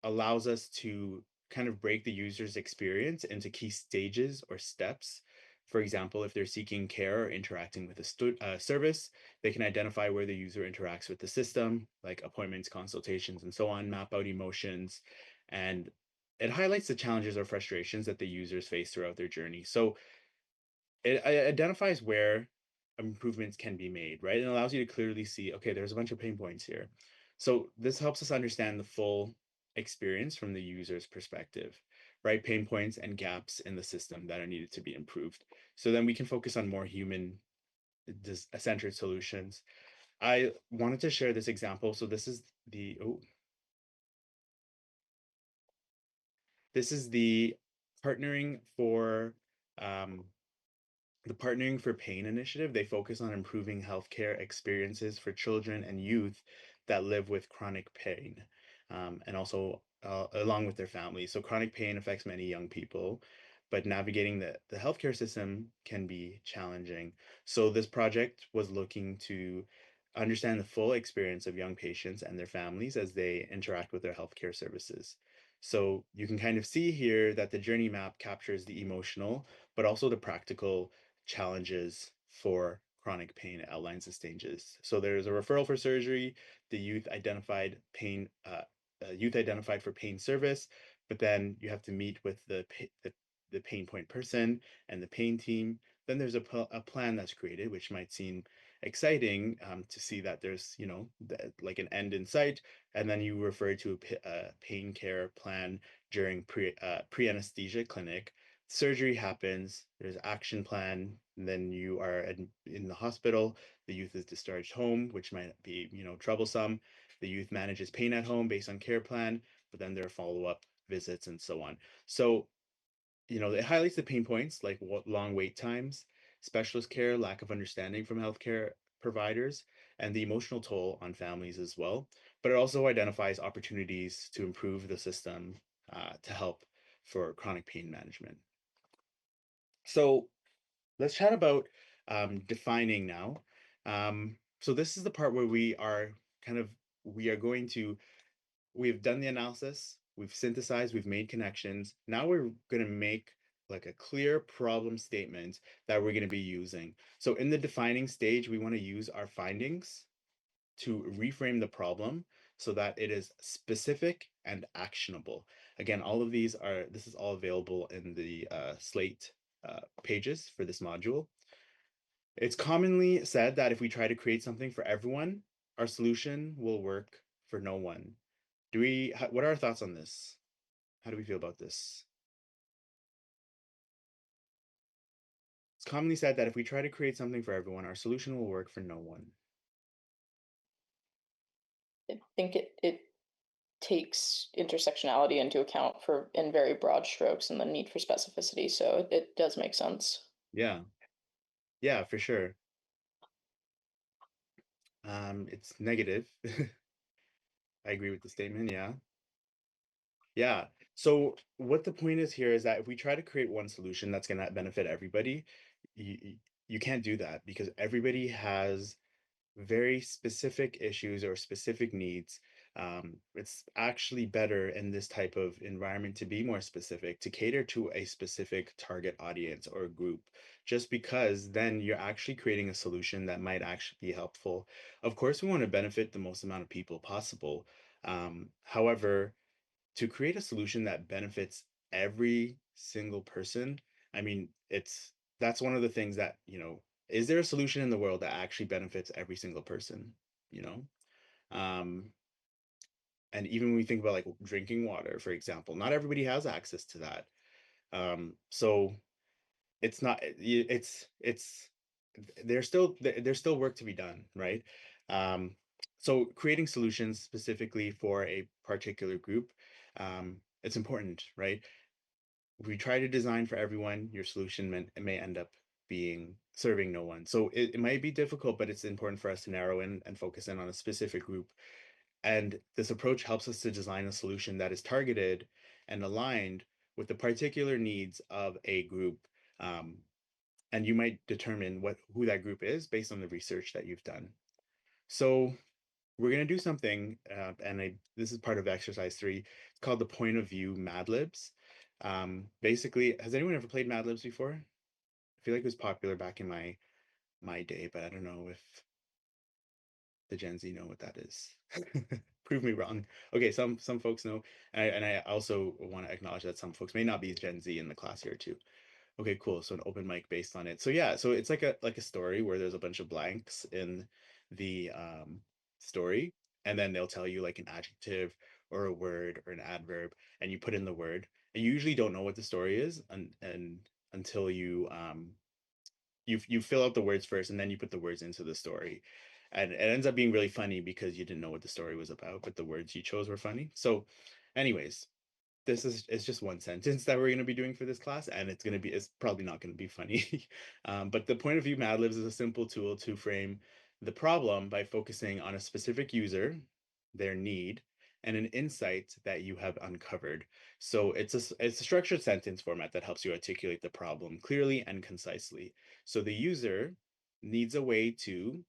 [SPEAKER 1] allows us to kind of break the user's experience into key stages or steps. For example, if they're seeking care or interacting with a service, they can identify where the user interacts with the system, like appointments, consultations, and so on, map out emotions, and it highlights the challenges or frustrations that the users face throughout their journey. So it identifies where improvements can be made, right? And allows you to clearly see, okay, there's a bunch of pain points here. So this helps us understand the full experience from the user's perspective, right? Pain points and gaps in the system that are needed to be improved. So then we can focus on more human centered solutions. I wanted to share this example. So this is the partnering for um, the Partnering for Pain initiative. They focus on improving healthcare experiences for children and youth that live with chronic pain, and also along with their families. So chronic pain affects many young people, but navigating the healthcare system can be challenging. So this project was looking to understand the full experience of young patients and their families as they interact with their healthcare services. So you can kind of see here that the journey map captures the emotional, but also the practical challenges for chronic pain, outlines the stages. So there's a referral for surgery, the youth identified for pain service, but then you have to meet with the pain point person and the pain team. Then there's a plan that's created, which might seem exciting, to see that there's, like an end in sight, and then you refer to a pain care plan during pre anesthesia clinic. Surgery happens, there's action plan, and then you are in the hospital, the youth is discharged home, which might be, troublesome. The youth manages pain at home based on care plan, but then there are follow-up visits and so on. So, it highlights the pain points like what long wait times, specialist care, lack of understanding from healthcare providers, and the emotional toll on families as well. But it also identifies opportunities to improve the system, to help for chronic pain management. So let's chat about defining now. So this is the part where we are going to we've done the analysis, we've synthesized, we've made connections. Now we're going to make like a clear problem statement that we're going to be using. So in the defining stage, we want to use our findings to reframe the problem so that it is specific and actionable. Again, this is all available in the Slate pages for this module. It's commonly said that if we try to create something for everyone, our solution will work for no one. What are our thoughts on this? How do we feel about this? It's commonly said that if we try to create something for everyone, our solution will work for no one.
[SPEAKER 4] I think it takes intersectionality into account in very broad strokes and the need for specificity. So it does make sense.
[SPEAKER 1] Yeah. Yeah, for sure. It's negative. I agree with the statement. Yeah. Yeah. So what the point is here is that if we try to create one solution that's going to benefit everybody, you can't do that because everybody has very specific issues or specific needs. It's actually better in this type of environment to be more specific, to cater to a specific target audience or group, just because then you're actually creating a solution that might actually be helpful. Of course, we want to benefit the most amount of people possible. However, to create a solution that benefits every single person, I mean, that's one of the things that, is there a solution in the world that actually benefits every single person, you know? Um, and even when we think about like drinking water, for example, not everybody has access to that. So it's not, it's, there's still work to be done, right? Um, so creating solutions specifically for a particular group, it's important, right? If we try to design for everyone, your solution may end up being serving no one. So it might be difficult, but it's important for us to narrow in and focus in on a specific group. And this approach helps us to design a solution that is targeted and aligned with the particular needs of a group. And you might determine who that group is based on the research that you've done. So we're going to do something, and this is part of exercise 3. It's called the point of view Mad Libs. Basically, has anyone ever played Mad Libs before? I feel like it was popular back in my day, but I don't know if the Gen Z know what that is. Prove me wrong. Okay, some folks know, and I also want to acknowledge that some folks may not be Gen Z in the class here too. Okay, cool. So an open mic based on it. So yeah, so it's like a story where there's a bunch of blanks in the story, and then they'll tell you like an adjective or a word or an adverb, and you put in the word. And you usually don't know what the story is, and until you fill out the words first, and then you put the words into the story. And it ends up being really funny because you didn't know what the story was about, but the words you chose were funny. So, anyways, it's just one sentence that we're going to be doing for this class, and it's probably not going to be funny. But the point of view Mad Libs is a simple tool to frame the problem by focusing on a specific user, their need, and an insight that you have uncovered. So it's a structured sentence format that helps you articulate the problem clearly and concisely. So the user needs a way to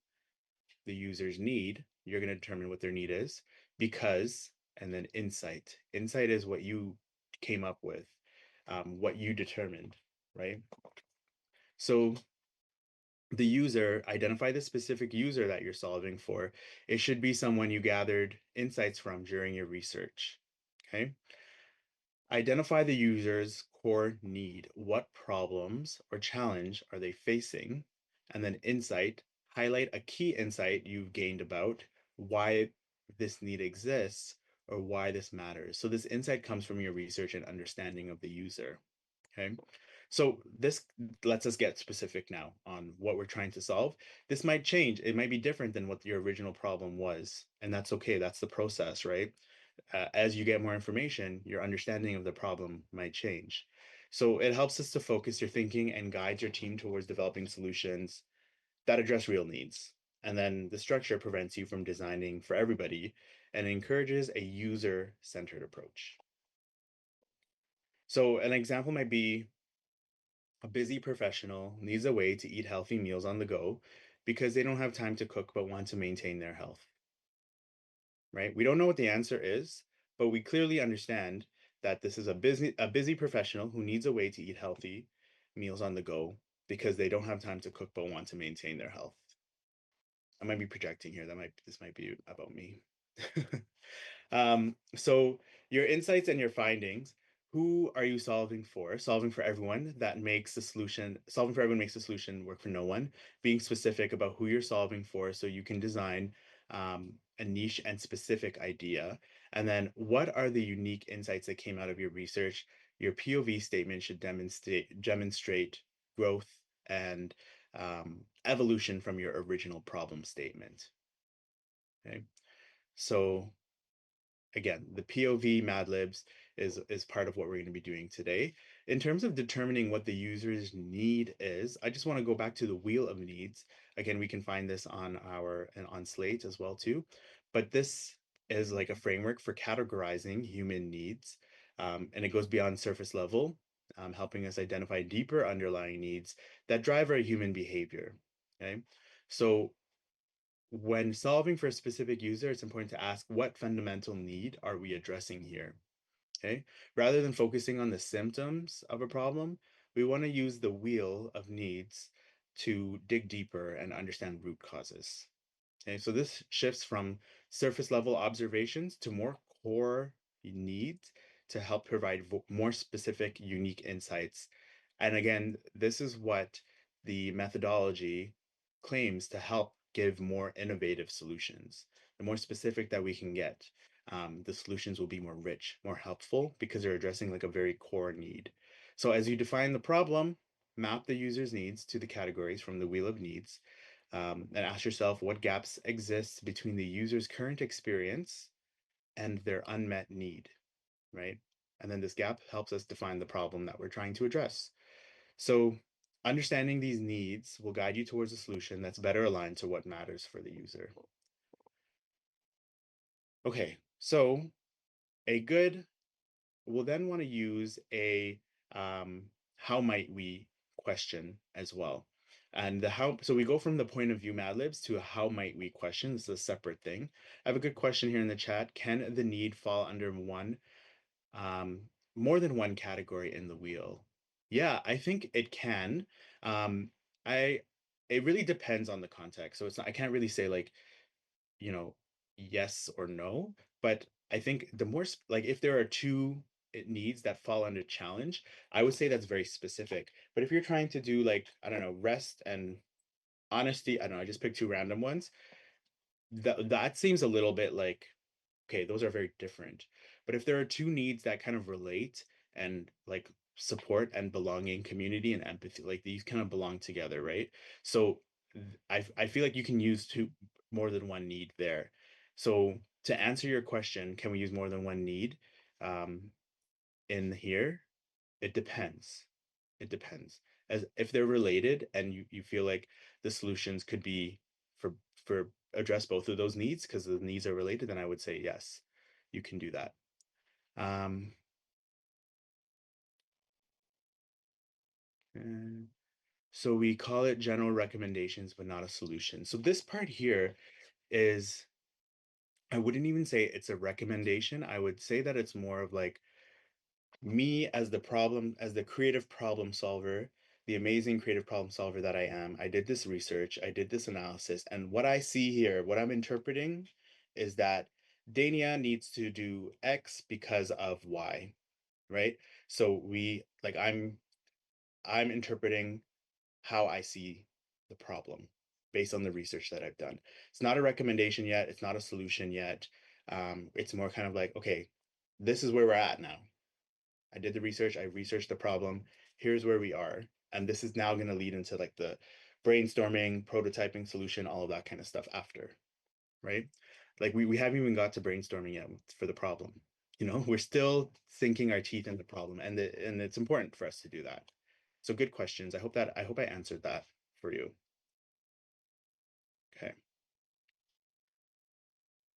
[SPEAKER 1] the user's need. You're going to determine what their need is because, and then insight. Insight is what you came up with, what you determined, right? So the user, identify the specific user that you're solving for. It should be someone you gathered insights from during your research. Okay. Identify the user's core need. What problems or challenge are they facing? And then insight, highlight a key insight you've gained about why this need exists or why this matters. So this insight comes from your research and understanding of the user. Okay. So this lets us get specific now on what we're trying to solve. This might change. It might be different than what your original problem was. And that's okay. That's the process, right? As you get more information, your understanding of the problem might change. So it helps us to focus your thinking and guides your team towards developing solutions that address real needs. And then the structure prevents you from designing for everybody and encourages a user-centered approach. So an example might be a busy professional needs a way to eat healthy meals on the go because they don't have time to cook but want to maintain their health, right? We don't know what the answer is, but we clearly understand that this is a busy professional who needs a way to eat healthy meals on the go because they don't have time to cook but want to maintain their health. I might be projecting here. This might be about me. So your insights and your findings, who are you solving for? Solving for everyone solving for everyone makes the solution work for no one. Being specific about who you're solving for so you can design a niche and specific idea. And then what are the unique insights that came out of your research? Your POV statement should demonstrate growth and evolution from your original problem statement. Okay, so again, the POV Mad Libs is part of what we're going to be doing today. In terms of determining what the user's need is, I just want to go back to the wheel of needs. Again, we can find this on Slate as well too, but this is like a framework for categorizing human needs, and it goes beyond surface level, helping us identify deeper underlying needs that drive our human behavior. Okay, so when solving for a specific user, it's important to ask what fundamental need are we addressing here? Okay. Rather than focusing on the symptoms of a problem, we want to use the wheel of needs to dig deeper and understand root causes. Okay, so this shifts from surface level observations to more core needs to help provide more specific, unique insights. And again, this is what the methodology claims to help give more innovative solutions. The more specific that we can get, the solutions will be more rich, more helpful because they're addressing like a very core need. So as you define the problem, map the user's needs to the categories from the wheel of needs, and ask yourself what gaps exist between the user's current experience and their unmet need, right? And then this gap helps us define the problem that we're trying to address. So understanding these needs will guide you towards a solution that's better aligned to what matters for the user. Okay, so a good, we'll then want to use a how might we question as well. And the how, so we go from the point of view Mad Libs to a how might we question. This is a separate thing. I have a good question here in the chat. Can the need fall under um, more than one category in the wheel? Yeah, I think it can. Um, I it really depends on the context. So it's not, I can't really say like, you know, yes or no, but I think the more like if there are two needs that fall under challenge, I would say that's very specific. But if you're trying to do like, I don't know, rest and honesty, I don't know, I just picked two random ones. That seems a little bit like, okay, those are very different. But if there are two needs that kind of relate and like support and belonging, community and empathy, like these kind of belong together, right? So I feel like you can use two more than one need there. So to answer your question, can we use more than one need in here? It depends. It depends. As if they're related and you feel like the solutions could be for for address both of those needs because the needs are related, then I would say yes, you can do that. Um, and so we call it general recommendations, but not a solution. So this part here is, I wouldn't even say it's a recommendation. I would say that it's more of like me as as the creative problem solver, the amazing creative problem solver that I am. I did this research, I did this analysis, and what I see here, what I'm interpreting is that Dania needs to do X because of Y, right? So I'm interpreting how I see the problem based on the research that I've done. It's not a recommendation yet, it's not a solution yet. It's more kind of like, okay, this is where we're at now. I did the research, I researched the problem, here's where we are. And this is now going to lead into like the brainstorming, prototyping, solution, all of that kind of stuff after, right? Like we haven't even got to brainstorming yet for the problem. You know, we're still sinking our teeth in the problem, and it's important for us to do that. So good questions. I hope I answered that for you. Okay.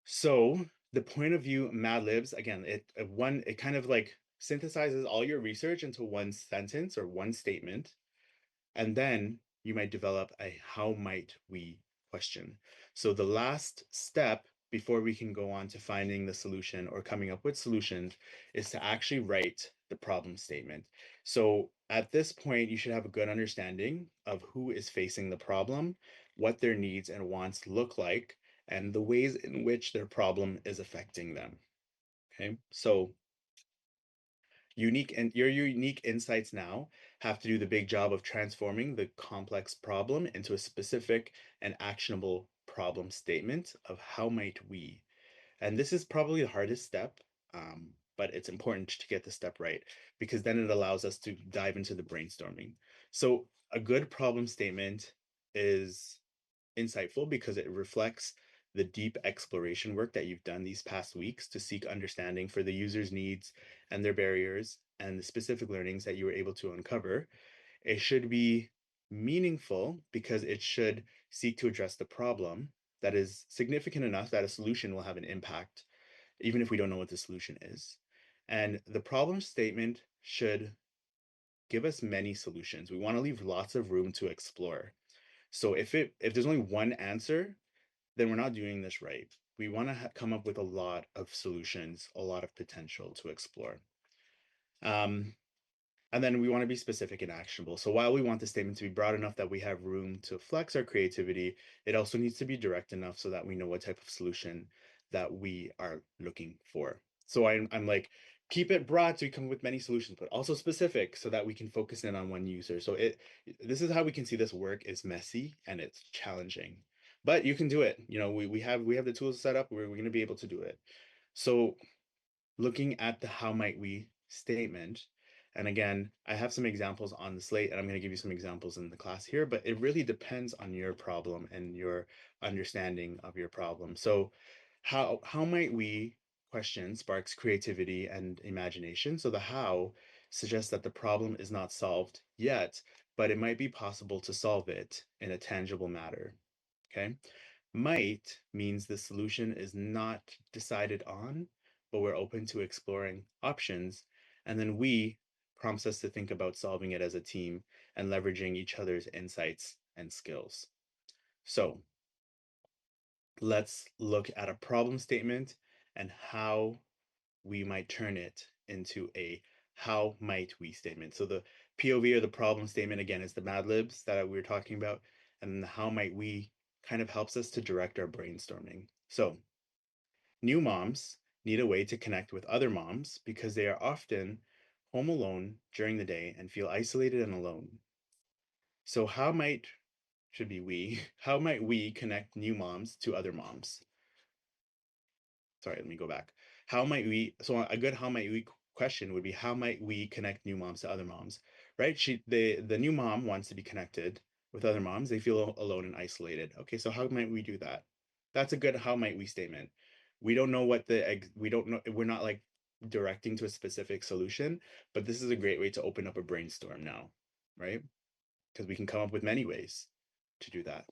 [SPEAKER 1] So the point of view Mad Libs, again, it kind of like synthesizes all your research into one sentence or one statement. And then you might develop a how might we question. So the last step before we can go on to finding the solution or coming up with solutions is to actually write the problem statement. So at this point, you should have a good understanding of who is facing the problem, what their needs and wants look like, and the ways in which their problem is affecting them. Okay, so your unique insights now have to do the big job of transforming the complex problem into a specific and actionable problem statement of how might we. And this is probably the hardest step, but it's important to get the step right because then it allows us to dive into the brainstorming. So a good problem statement is insightful because it reflects the deep exploration work that you've done these past weeks to seek understanding for the user's needs and their barriers and the specific learnings that you were able to uncover. It should be meaningful because it should seek to address the problem that is significant enough that a solution will have an impact, even if we don't know what the solution is. And the problem statement should give us many solutions. We want to leave lots of room to explore. So if there's only one answer, then we're not doing this right. We want to come up with a lot of solutions, a lot of potential to explore. Um, and then we want to be specific and actionable. So while we want the statement to be broad enough that we have room to flex our creativity, it also needs to be direct enough so that we know what type of solution that we are looking for. So I'm like, keep it broad so we come up with many solutions, but also specific so that we can focus in on one user. So this is how we can see this work is messy and it's challenging, but you can do it. You know, we have the tools set up. We're going to be able to do it. So looking at the how might we statement, and again, I have some examples on the slate, and I'm going to give you some examples in the class here, but it really depends on your problem and your understanding of your problem. So how might we question sparks creativity and imagination. So the how suggests that the problem is not solved yet, but it might be possible to solve it in a tangible matter. Okay. Might means the solution is not decided on, but we're open to exploring options. And then we, prompts us to think about solving it as a team and leveraging each other's insights and skills. So let's look at a problem statement and how we might turn it into a how might we statement. So the POV or the problem statement again is the Mad Libs that we were talking about, and then the how might we kind of helps us to direct our brainstorming. So new moms need a way to connect with other moms because they are often home alone during the day and feel isolated and alone. So how might should be we how might we connect new moms to other moms? Sorry, let me go back. How might we, so a good how might we question would be how might we connect new moms to other moms, right? The new mom wants to be connected with other moms. They feel alone and isolated. Okay, so how might we do that? That's a good how might we statement. We don't know we don't know, we're not like directing to a specific solution, but this is a great way to open up a brainstorm now, right? Because we can come up with many ways to do that.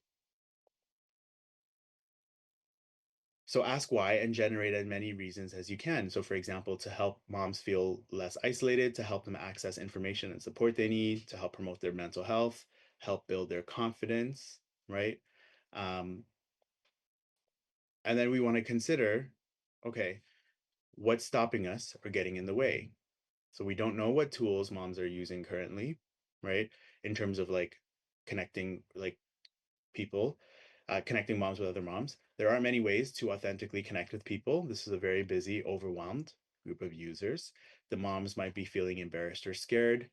[SPEAKER 1] So ask why and generate as many reasons as you can. So for example, to help moms feel less isolated, to help them access information and support they need, to help promote their mental health, help build their confidence, right? Um, and then we want to consider, okay, what's stopping us or getting in the way? So we don't know what tools moms are using currently, right? In terms of like connecting like people, connecting moms with other moms. There are many ways to authentically connect with people. This is a very busy, overwhelmed group of users. The moms might be feeling embarrassed or scared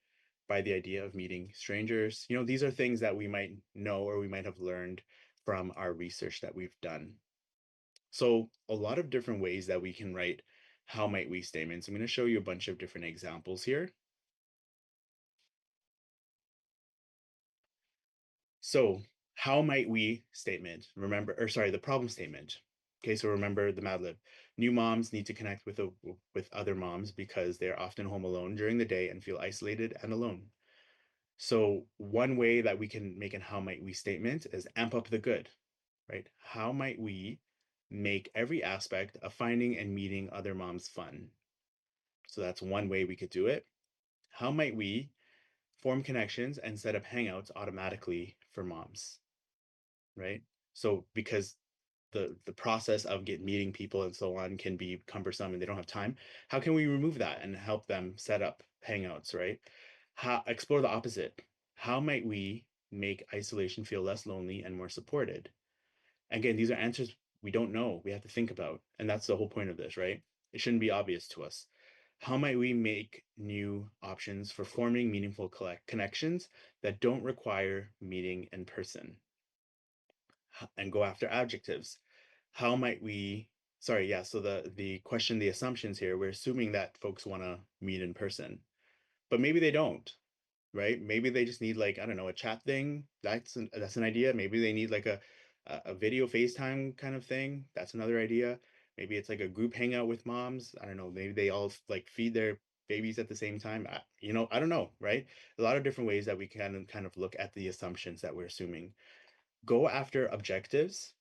[SPEAKER 1] by the idea of meeting strangers. You know, these are things that we might know or we might have learned from our research that we've done. So a lot of different ways that we can write how might we statements. I'm going to show you a bunch of different examples here. So how might we statement, remember, or sorry, the problem statement. Okay, so remember the Mad Lib. New moms need to connect with other moms because they're often home alone during the day and feel isolated and alone. So one way that we can make an how might we statement is amp up the good, right? How might we make every aspect of finding and meeting other moms fun? So that's one way we could do it. How might we form connections and set up hangouts automatically for moms? Right? So because the process of meeting people and so on can be cumbersome and they don't have time, how can we remove that and help them set up hangouts, right? How explore the opposite. How might we make isolation feel less lonely and more supported? Again, these are answers we don't know. We have to think about, and that's the whole point of this, right? It shouldn't be obvious to us. How might we make new options for forming meaningful connections that don't require meeting in person? And go after adjectives. How might we, sorry, yeah, so the question, the assumptions here, we're assuming that folks want to meet in person, but maybe they don't, right? Maybe they just need like, I don't know, a chat thing. That's an idea. Maybe they need like a video FaceTime kind of thing. That's another idea. Maybe it's like a group hangout with moms. I don't know. Maybe they all like feed their babies at the same time. I don't know, right? A lot of different ways that we can kind of look at the assumptions that we're assuming. Go after objectives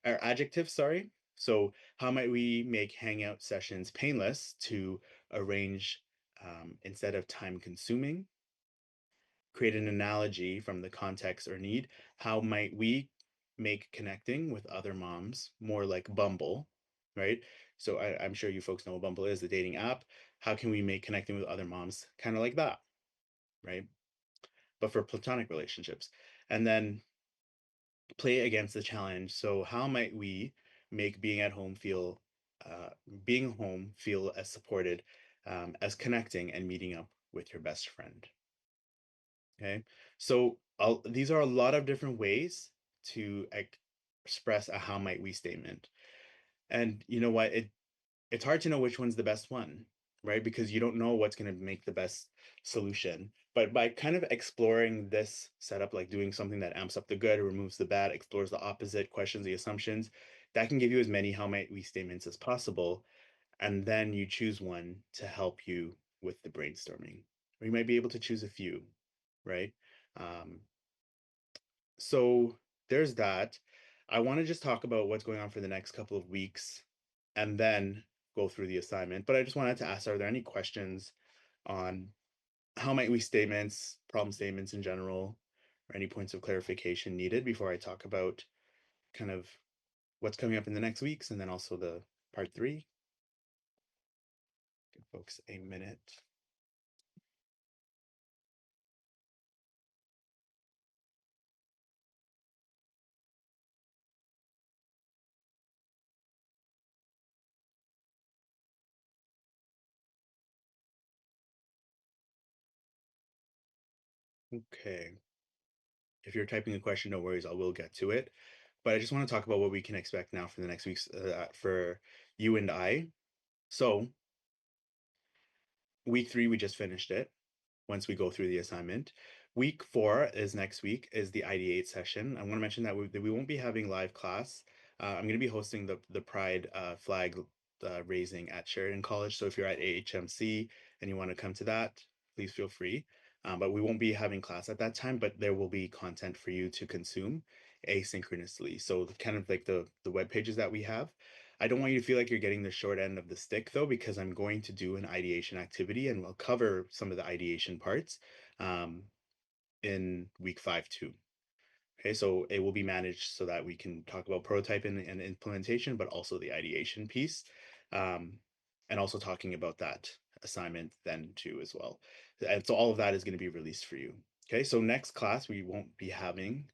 [SPEAKER 1] or adjectives, sorry. So how might we make hangout sessions painless to arrange instead of time consuming? Create an analogy from the context or need. How might we make connecting with other moms more like Bumble, right? So I'm sure you folks know what Bumble is, the dating app. How can we make connecting with other moms kind of like that, right? But for platonic relationships. And then play against the challenge. So how might we make uh, being home feel as supported as connecting and meeting up with your best friend? Okay, so these are a lot of different ways to express a how might we statement. And you know what? It's hard to know which one's the best one, right? Because you don't know what's going to make the best solution. But by kind of exploring this setup, like doing something that amps up the good, removes the bad, explores the opposite, questions the assumptions, that can give you as many how might we statements as possible. And then you choose one to help you with the brainstorming. Or you might be able to choose a few, right? Um, so there's that. I want to just talk about what's going on for the next couple of weeks and then go through the assignment. But I just wanted to ask, are there any questions on how might we statements, problem statements in general, or any points of clarification needed before I talk about kind of what's coming up in the next weeks, and then also the part 3. Give folks a minute. Okay. If you're typing a question, no worries, I will get to it. But I just want to talk about what we can expect now for the next week's for you and I. So week 3, we just finished it. Once we go through the assignment, week 4 is next week, is the ideate session. I want to mention that we won't be having live class. I'm going to be hosting the Pride flag raising at Sheridan College. So if you're at AHMC and you want to come to that, please feel free. But we won't be having class at that time, but there will be content for you to consume asynchronously. So kind of like the web pages that we have. I don't want you to feel like you're getting the short end of the stick though, because I'm going to do an ideation activity and we'll cover some of the ideation parts um, in week 5 too. Okay, so it will be managed so that we can talk about prototyping and implementation, but also the ideation piece, um, and also talking about that assignment then too as well. And so all of that is going to be released for you. Okay, so next class we won't be having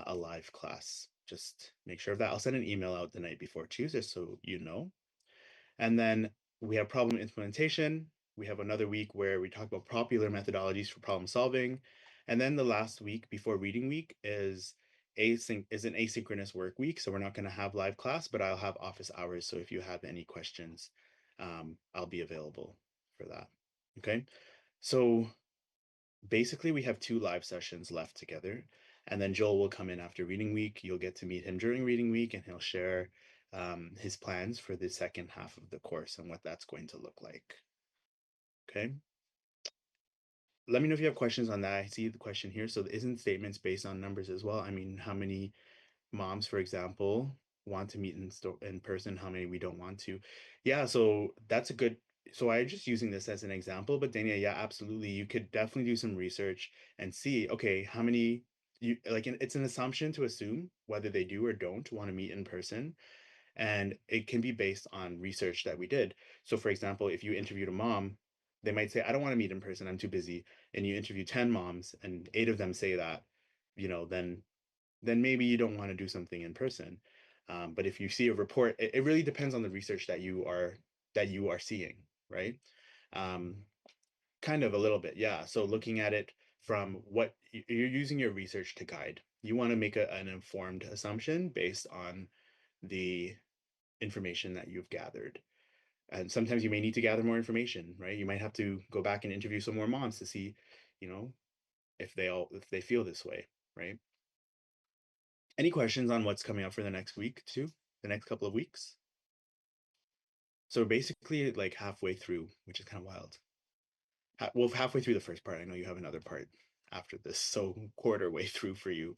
[SPEAKER 1] a live class. Just make sure of that. I'll send an email out the night before Tuesday so you know. And then we have problem implementation. We have another week where we talk about popular methodologies for problem solving. And then the last week before reading week is an asynchronous work week. So we're not going to have live class, but I'll have office hours. So if you have any questions, I'll be available for that. Okay. So basically we have 2 live sessions left together, and then Joel will come in after reading week. You'll get to meet him during reading week and he'll share his plans for the second half of the course and what that's going to look like. Okay, let me know if you have questions on that. I see the question here. So isn't statements based on numbers as well? I mean, how many moms, for example, want to meet in person, how many we don't want to? Yeah, so that's a good, so I'm just using this as an example, but Dania, yeah, absolutely, you could definitely do some research and see, okay, how many you like, it's an assumption to assume whether they do or don't want to meet in person, and it can be based on research that we did. So for example, if you interviewed a mom, they might say, I don't want to meet in person, I'm too busy, and you interview 10 moms and 8 of them say that, then maybe you don't want to do something in person. But if you see a report, it really depends on the research that you are seeing, right? Um, Kind of a little bit, yeah. So looking at it from what you're using your research to guide, you want to make an informed assumption based on the information that you've gathered. And sometimes you may need to gather more information, right? You might have to go back and interview some more moms to see, you know, if they feel this way, right? Any questions on what's coming up for the next week too? The next couple of weeks? So basically like halfway through, which is kind of wild. Well, halfway through the first part. I know you have another part after this, so quarter way through for you,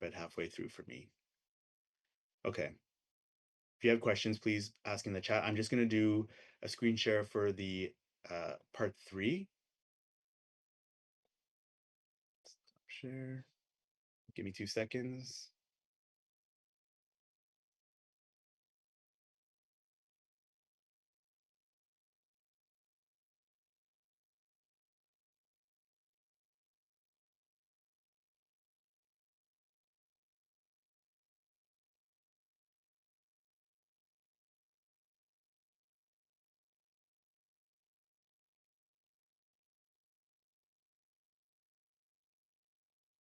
[SPEAKER 1] but halfway through for me. Okay. If you have questions, please ask in the chat. I'm just going to do a screen share for the part 3. Stop share. Give me 2 seconds.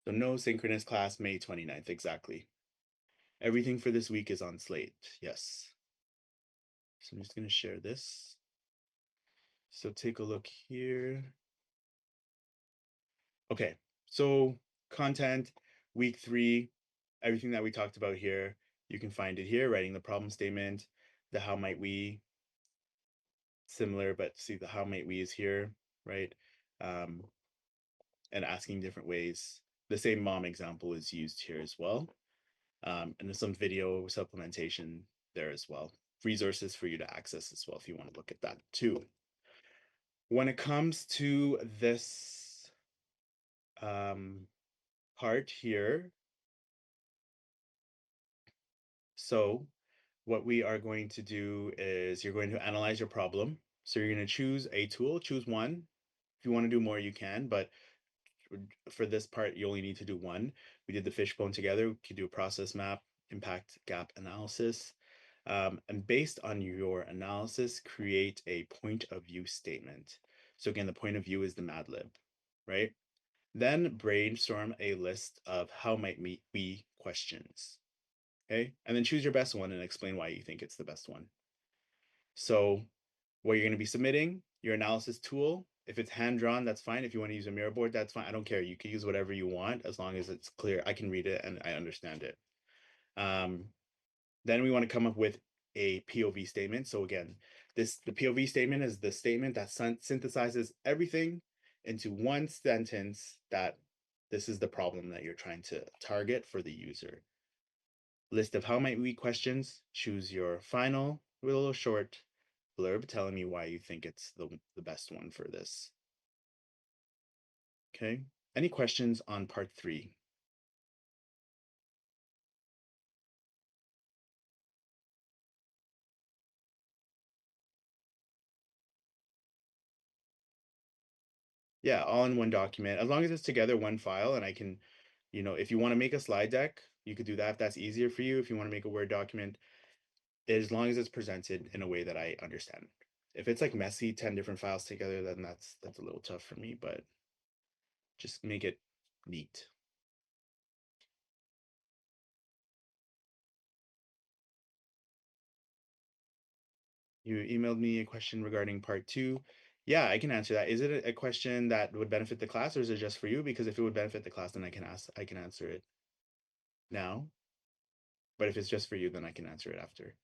[SPEAKER 1] So no synchronous class May 29th, exactly. Everything for this week is on Slate, yes. So I'm just going to share this. So take a look here. Okay, so content, week 3, everything that we talked about here, you can find it here, writing the problem statement, the how might we, similar, but see the how might we is here, right? Um, and asking different ways. The same mom example is used here as well. And there's some video supplementation there as well. Resources for you to access as well if you want to look at that too. When it comes to this part here, so what we are going to do is you're going to analyze your problem. So you're going to choose a tool, choose one. If you want to do more, you can, but for this part, you only need to do one. We did the fishbone together. We could do a process map, impact gap analysis. And based on your analysis, create a point of view statement. So again, the point of view is the Mad Lib, right? Then brainstorm a list of how might we questions. Okay. And then choose your best one and explain why you think it's the best one. So what you're going to be submitting, your analysis tool. If it's hand drawn, that's fine. If you want to use a mirror board, that's fine. I don't care. You can use whatever you want as long as it's clear. I can read it and I understand it. Then we want to come up with a POV statement. So again, the POV statement is the statement that synthesizes everything into one sentence that this is the problem that you're trying to target for the user. List of how might we questions. Choose your final with a little short blurb telling me why you think it's the best one for this. Okay. Any questions on part 3? Yeah, all in one document. As long as it's together, one file, and I can, if you want to make a slide deck, you could do that if that's easier for you. If you want to make a Word document, as long as it's presented in a way that I understand. If it's like messy, 10 different files together, then that's a little tough for me, but just make it neat. You emailed me a question regarding part 2. Yeah, I can answer that. Is it a question that would benefit the class, or is it just for you? Because if it would benefit the class, then I can answer it now. But if it's just for you, then I can answer it after.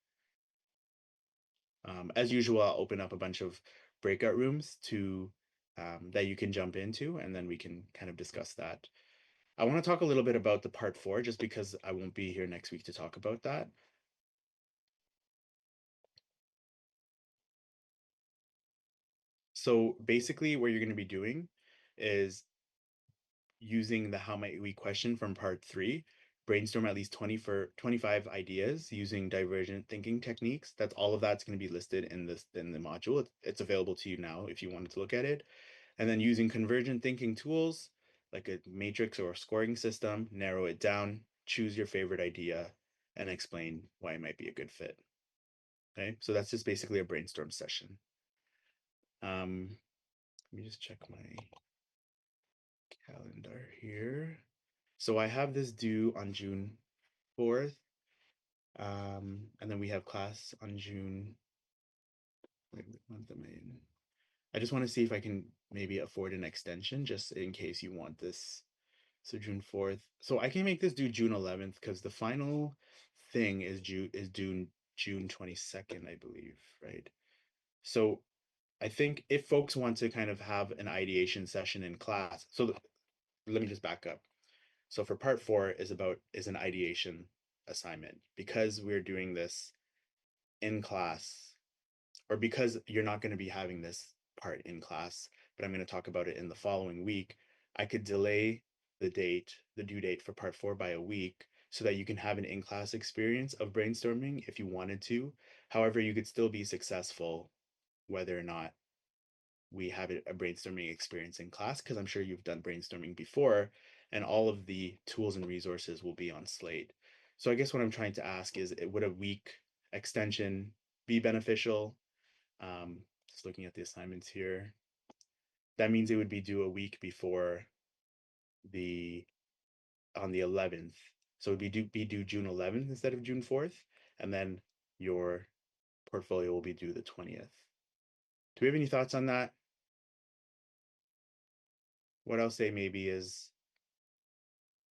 [SPEAKER 1] As usual, I'll open up a bunch of breakout rooms to that you can jump into, and then we can kind of discuss that. I want to talk a little bit about the part 4, just because I won't be here next week to talk about that. So basically, what you're going to be doing is using the how might we question from part 3, brainstorm at least 25 ideas using divergent thinking techniques. That's going to be listed in the module. It's available to you now if you wanted to look at it. And then using convergent thinking tools like a matrix or a scoring system, narrow it down, choose your favorite idea, and explain why it might be a good fit. Okay, so that's just basically a brainstorm session. Let me just check my calendar here. So I have this due on June 4th. And then we have class on June. Wait, what month am I in? I just want to see if I can maybe afford an extension just in case you want this. So June 4th. So I can make this due June 11th because the final thing is June 22nd, I believe, right? So I think if folks want to kind of have an ideation session in class, so let me just back up. So for part 4 is an ideation assignment because we're doing this in class, or because you're not going to be having this part in class, but I'm going to talk about it in the following week. I could delay the due date for part 4 by a week so that you can have an in-class experience of brainstorming if you wanted to. However, you could still be successful whether or not we have a brainstorming experience in class, because I'm sure you've done brainstorming before and all of the tools and resources will be on Slate. So I guess what I'm trying to ask is, would a week extension be beneficial? Just looking at the assignments here, that means it would be due a week before the on the 11th. So it would be due June 11th instead of June 4th, and then your portfolio will be due the 20th. Do we have any thoughts on that? What I'll say maybe is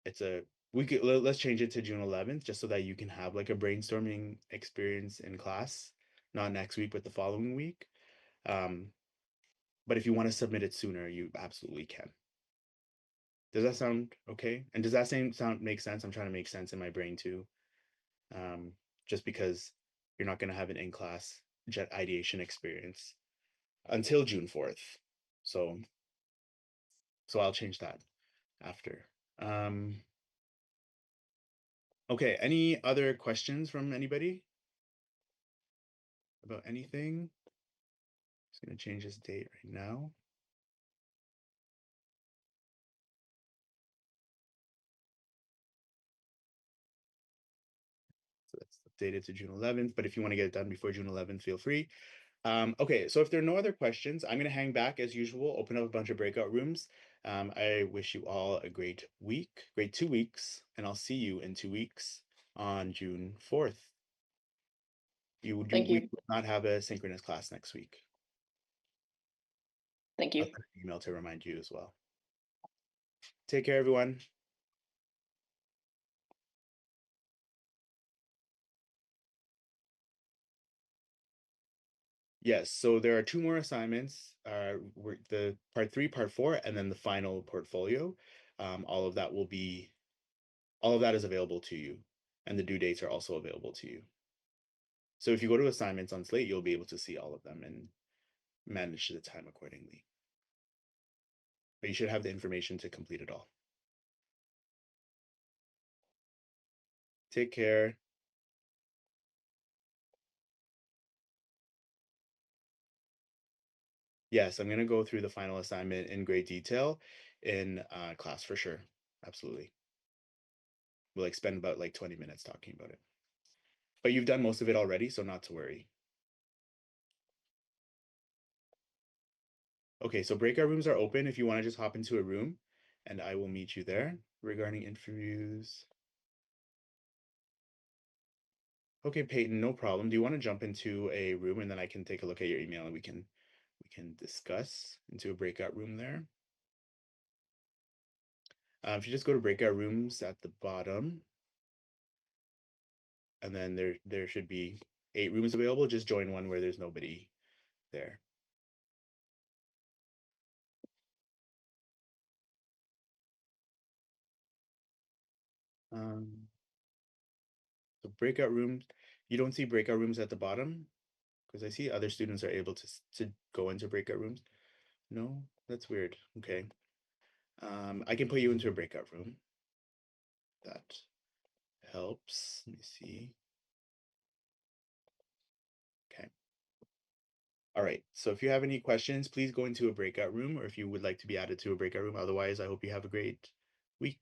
[SPEAKER 1] let's change it to June 11th just so that you can have like a brainstorming experience in class, not next week but the following week. But if you want to submit it sooner, you absolutely can. Does that sound okay? And does that sound make sense? I'm trying to make sense in my brain too. Just because you're not going to have an in-class jet ideation experience until June 4th. So I'll change that after. Okay, any other questions from anybody about anything? Just gonna change this date right now. So that's updated to June 11th, but if you want to get it done before June 11th, feel free. Okay, so if there are no other questions, I'm going to hang back as usual, open up a bunch of breakout rooms. I wish you all a great week, great 2 weeks, and I'll see you in 2 weeks on June 4th. We
[SPEAKER 4] Thank you.
[SPEAKER 1] will not have a synchronous class next week.
[SPEAKER 4] Thank
[SPEAKER 1] I'll
[SPEAKER 4] you.
[SPEAKER 1] send an email to remind you as well. Take care, everyone. Yes, so there are 2 more assignments. The part 3, part 4, and then the final portfolio. All of that is available to you, and the due dates are also available to you. So if you go to assignments on Slate, you'll be able to see all of them and manage the time accordingly. But you should have the information to complete it all. Take care. Yes, I'm going to go through the final assignment in great detail in class for sure. Absolutely. We'll spend about 20 minutes talking about it. But you've done most of it already, so not to worry. Okay, so breakout rooms are open if you want to just hop into a room, and I will meet you there regarding interviews. Okay, Peyton, no problem. Do you want to jump into a room and then I can take a look at your email and we can discuss into a breakout room there? If you just go to breakout rooms at the bottom, and then there should be 8 rooms available. Just join one where there's nobody there. So breakout rooms, you don't see breakout rooms at the bottom? Because I see other students are able to go into breakout rooms. No, that's weird. Okay. I can put you into a breakout room. That helps. Let me see. Okay. All right. So if you have any questions, please go into a breakout room, or if you would like to be added to a breakout room. Otherwise, I hope you have a great week.